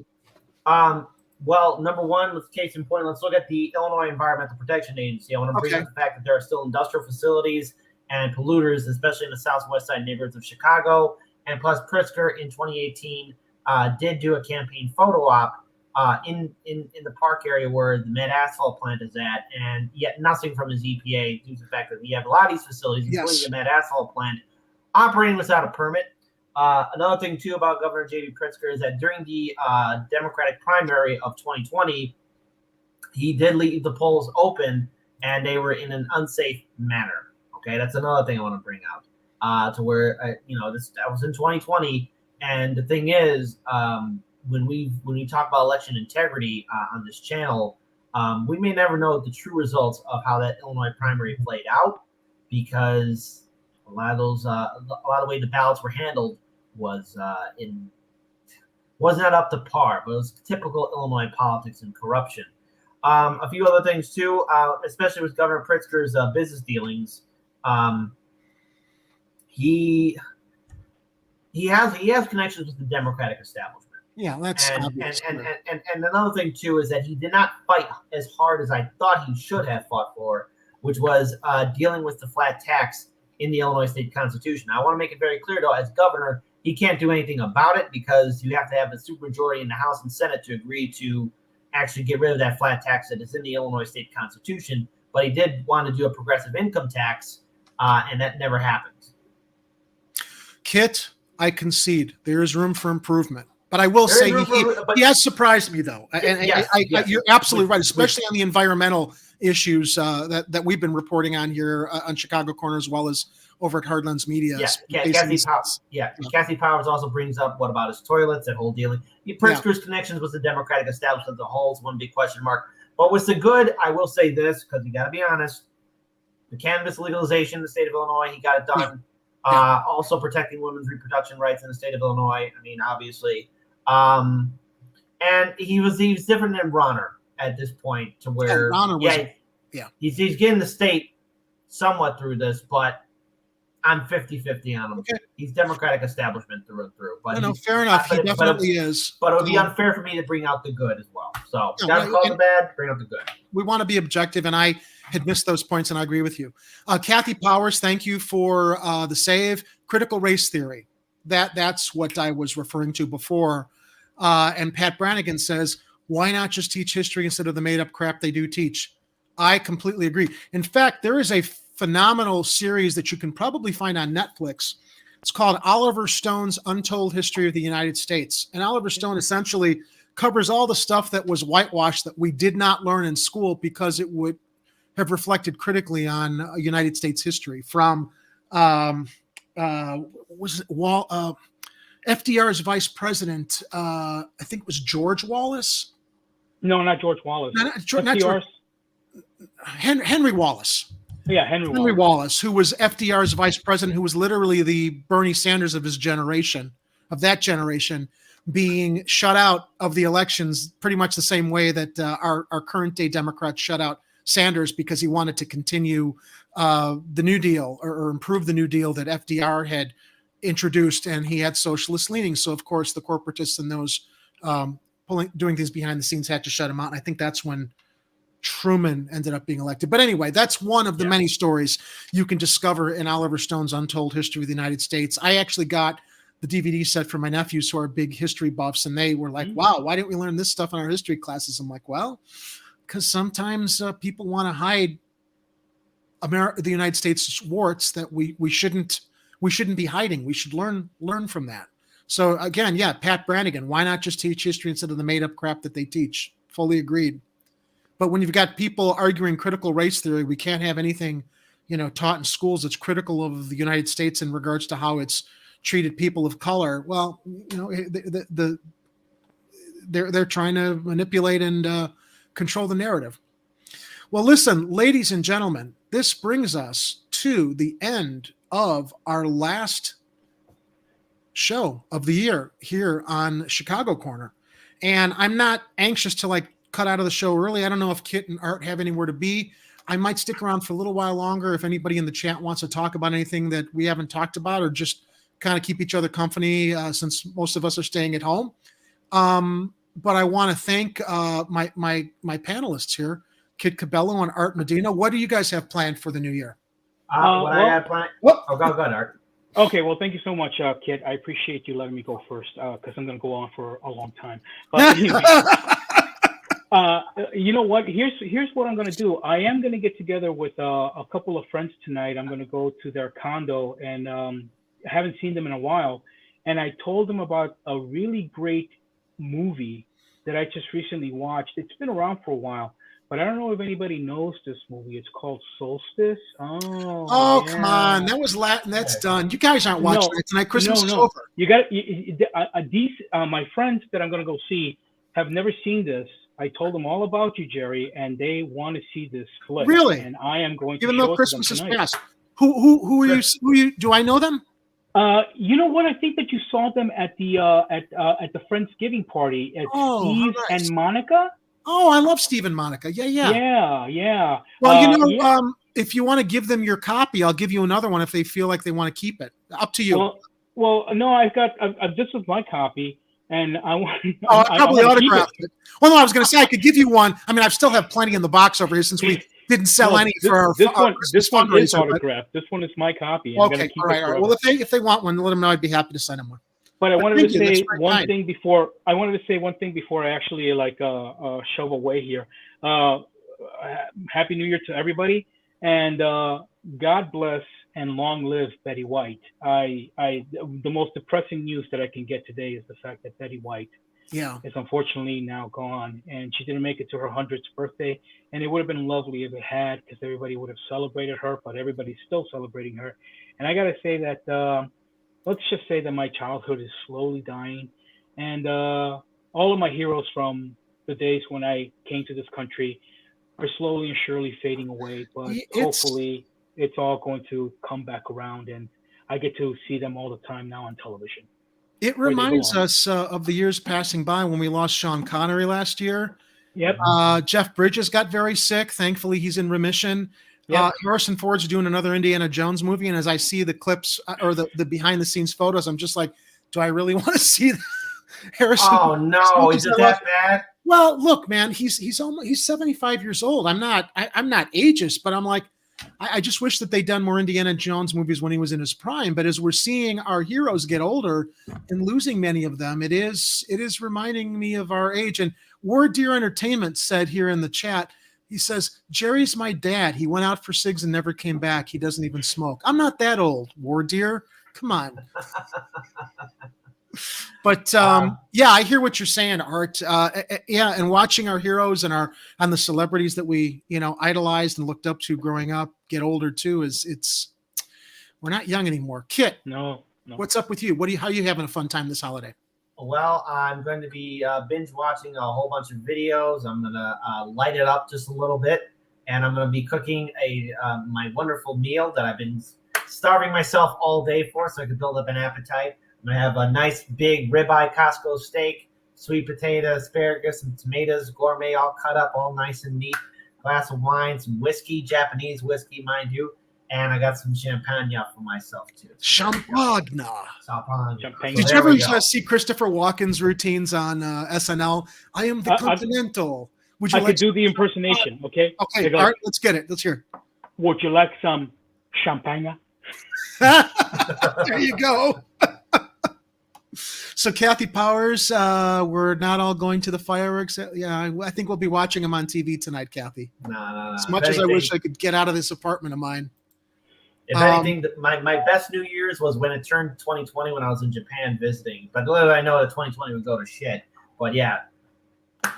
Speaker 2: Well, number one, case in point, let's look at the Illinois Environmental Protection Agency. I want to bring up the fact that there are still industrial facilities and polluters, especially in the southwest side neighborhoods of Chicago. And plus, Pritzker in 2018 did do a campaign photo op in the park area where the Med Asphalt plant is at, and yet nothing from his EPA due to the fact that we have a lot of these facilities, including the Med Asphalt plant, operating without a permit. Another thing, too, about Governor J.B. Pritzker is that during the Democratic primary of 2020, he did leave the polls open, and they were in an unsafe manner. Okay, that's another thing I want to bring out. To where that was in 2020, and the thing is, when we talk about election integrity on this channel, we may never know the true results of how that Illinois primary played out, because a lot of the way the ballots were handled was not up to par, but it was typical Illinois politics and corruption. A few other things too, especially with Governor Pritzker's business dealings. He has connections with the Democratic establishment.
Speaker 1: Yeah, that's obvious.
Speaker 2: And another thing too is that he did not fight as hard as I thought he should have fought for, which was dealing with the flat tax in the Illinois State Constitution. I want to make it very clear, though, as governor, he can't do anything about it because you have to have a supermajority in the House and Senate to agree to actually get rid of that flat tax that is in the Illinois State Constitution. But he did want to do a progressive income tax, and that never happened.
Speaker 1: Kit, I concede there is room for improvement, but I will say he has surprised me, though. Yes. You're absolutely right, especially on the environmental issues that we've been reporting on here on Chicago Corner, as well as over at Hardlands Media.
Speaker 2: Kathy Powers also brings up what about his toilets, that whole dealing. Pritzker's connections with the Democratic establishment as a whole is one big question mark. But with the good, I will say this, because you got to be honest, the cannabis legalization in the state of Illinois, he got it done. Also protecting women's reproduction rights in the state of Illinois. I mean, obviously. And he was different than Bronner at this point, to where he's getting the state somewhat through this, but I'm 50-50 on him. Okay. He's Democratic establishment through and through. But
Speaker 1: fair enough. He definitely is.
Speaker 2: But it would be unfair for me to bring out the good as well. So gotta call the bad, bring out the good.
Speaker 1: We want to be objective, and I had missed those points, and I agree with you. Kathy Powers, thank you for the save. Critical race theory. That's what I was referring to before. And Pat Brannigan says, why not just teach history instead of the made-up crap they do teach? I completely agree. In fact, there is a phenomenal series that you can probably find on Netflix. It's called Oliver Stone's Untold History of the United States. And Oliver Stone essentially covers all the stuff that was whitewashed that we did not learn in school because it would have reflected critically on United States history, from FDR's vice president, I think it was George Wallace.
Speaker 3: No, not George Wallace.
Speaker 1: Not George. Henry Wallace.
Speaker 3: Yeah,
Speaker 1: Henry Wallace, who was FDR's vice president, who was literally the Bernie Sanders of his generation, of that generation, being shut out of the elections pretty much the same way that our current day Democrats shut out Sanders, because he wanted to continue the New Deal or improve the New Deal that FDR had introduced, and he had socialist leanings. So, of course, the corporatists and those doing things behind the scenes had to shut him out. And I think that's when Truman ended up being elected. But anyway, that's one of the many stories you can discover in Oliver Stone's Untold History of the United States. I actually got the DVD set for my nephews, who are big history buffs, and they were like, wow, why didn't we learn this stuff in our history classes? I'm like, well, because sometimes people want to hide the United States warts that we shouldn't be hiding. We should learn from that. So again, yeah, Pat Brannigan, why not just teach history instead of the made up crap that they teach? Fully agreed. But when you've got people arguing critical race theory, we can't have anything, taught in schools that's critical of the United States in regards to how it's treated people of color. Well, they're trying to manipulate and control the narrative. Well, listen, ladies and gentlemen, this brings us to the end of our last show of the year here on Chicago Corner. And I'm not anxious to cut out of the show early. I don't know if Kit and Art have anywhere to be. I might stick around for a little while longer if anybody in the chat wants to talk about anything that we haven't talked about, or just kind of keep each other company since most of us are staying at home. But I want to thank my panelists here, Kit Cabello and Art Medina. What do you guys have planned for the new year?
Speaker 2: I have planned. Oh, go ahead, Art.
Speaker 3: Okay, well, thank you so much, Kit. I appreciate you letting me go first because I'm going to go on for a long time. But anyway, you know what? Here's what I'm going to do. I am going to get together with a couple of friends tonight. I'm going to go to their condo, and I haven't seen them in a while. And I told them about a really great movie that I just recently watched. It's been around for a while, but I don't know if anybody knows this movie. It's called Solstice.
Speaker 1: Oh, yeah. Come on. That was Latin. That's done. You guys aren't watching it tonight. Christmas is over.
Speaker 3: You got these. My friends that I'm going to go see have never seen this. I told them all about you, Jerry, and they want to see this flick.
Speaker 1: Really?
Speaker 3: And I am going to
Speaker 1: even
Speaker 3: show
Speaker 1: though
Speaker 3: it
Speaker 1: Christmas
Speaker 3: to them
Speaker 1: is
Speaker 3: tonight.
Speaker 1: past. Who are you? Do I know them?
Speaker 3: You know what? I think that you saw them at the Friendsgiving party. It's Steve and Monica.
Speaker 1: Oh, I love Steve and Monica. Yeah. Well, if you want to give them your copy, I'll give you another one if they feel like they want to keep it. Up to you.
Speaker 3: Well, no, I've this was my copy, and I want.
Speaker 1: I probably autographed it. Well, no, I was going to say I could give you one. I mean, I still have plenty in the box over here since we didn't sell any for our
Speaker 3: this one is autographed. This one is my copy.
Speaker 1: Okay, all right. Well, if they want one, let them know. I'd be happy to send them one.
Speaker 3: But I wanted to say one thing before I actually shove away here. Happy New Year to everybody, and God bless and long live Betty White. The most depressing news that I can get today is the fact that Betty White is unfortunately now gone, and she didn't make it to her 100th birthday. And it would have been lovely if it had, because everybody would have celebrated her. But everybody's still celebrating her, and I got to say that. Let's just say that my childhood is slowly dying, and all of my heroes from the days when I came to this country are slowly and surely fading away. But hopefully it's all going to come back around, and I get to see them all the time now on television.
Speaker 1: It reminds us of the years passing by when we lost Sean Connery last year.
Speaker 3: Yep.
Speaker 1: Jeff Bridges got very sick. Thankfully, he's in remission.
Speaker 3: Yep.
Speaker 1: Harrison Ford's doing another Indiana Jones movie, and as I see the clips or the behind-the-scenes photos, I'm just like, do I really want to see that? Harrison?
Speaker 2: Oh no, is it that bad?
Speaker 1: Well, look, man, he's 75 years old. I'm not ageist, but I'm like, I just wish that they'd done more Indiana Jones movies when he was in his prime. But as we're seeing our heroes get older and losing many of them, it is reminding me of our age. And Word Deer Entertainment said here in the chat, he says, Jerry's my dad. He went out for cigs and never came back. He doesn't even smoke. I'm not that old, War Deer. Come on. But I hear what you're saying, Art. And watching our heroes and on the celebrities that we idolized and looked up to growing up get older too we're not young anymore. Kit,
Speaker 3: no.
Speaker 1: What's up with you? How are you having a fun time this holiday?
Speaker 2: Well, I'm going to be binge watching a whole bunch of videos. I'm going to light it up just a little bit, and I'm going to be cooking my wonderful meal that I've been starving myself all day for, so I could build up an appetite. I'm going to have a nice big ribeye Costco steak, sweet potato, asparagus, and tomatoes, gourmet, all cut up, all nice and neat. Glass of wine, some whiskey, Japanese whiskey, mind you. And I got some champagne for myself, too.
Speaker 1: Champagne.
Speaker 2: Did
Speaker 1: you ever see Christopher Walken's routines on SNL? I am the Continental.
Speaker 3: I could do the impersonation, okay?
Speaker 1: Okay, all right, let's get it. Let's hear it.
Speaker 3: Would you like some champagne?
Speaker 1: There you go. So Kathy Powers, we're not all going to the fireworks. Yeah, I think we'll be watching them on TV tonight, Kathy.
Speaker 2: No.
Speaker 1: As much as I wish I could get out of this apartment of mine.
Speaker 2: If anything, my best New Year's was when it turned 2020 when I was in Japan visiting. But little I know that 2020 would go to shit. But yeah,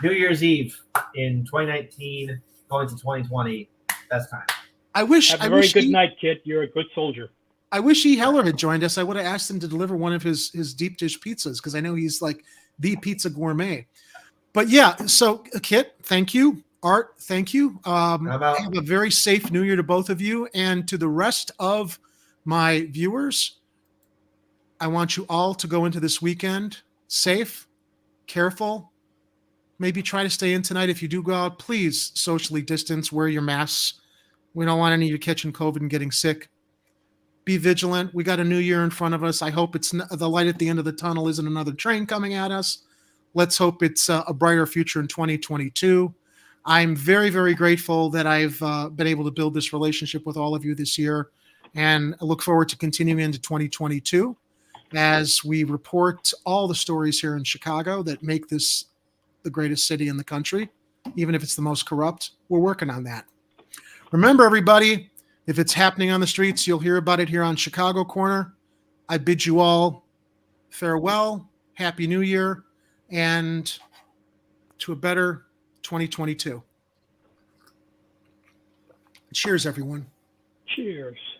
Speaker 2: New Year's Eve in 2019 going to 2020, best time.
Speaker 3: Have a very good night, kid. You're a good soldier.
Speaker 1: I wish E. Heller had joined us. I would have asked him to deliver one of his deep dish pizzas because I know he's like the pizza gourmet. But yeah, so Kit, thank you. Art, thank you. Have a very safe New Year to both of you. And to the rest of my viewers, I want you all to go into this weekend safe, careful. Maybe try to stay in tonight. If you do go out, please socially distance, wear your masks. We don't want any of you catching COVID and getting sick. Be vigilant. We got a new year in front of us. I hope it's the light at the end of the tunnel isn't another train coming at us. Let's hope it's a brighter future in 2022. I'm very, very grateful that I've been able to build this relationship with all of you this year, and I look forward to continuing into 2022 as we report all the stories here in Chicago that make this the greatest city in the country, even if it's the most corrupt. We're working on that. Remember, everybody, if it's happening on the streets, you'll hear about it here on Chicago Corner. I bid you all farewell, Happy New Year, and to a better 2022. Cheers, everyone.
Speaker 3: Cheers.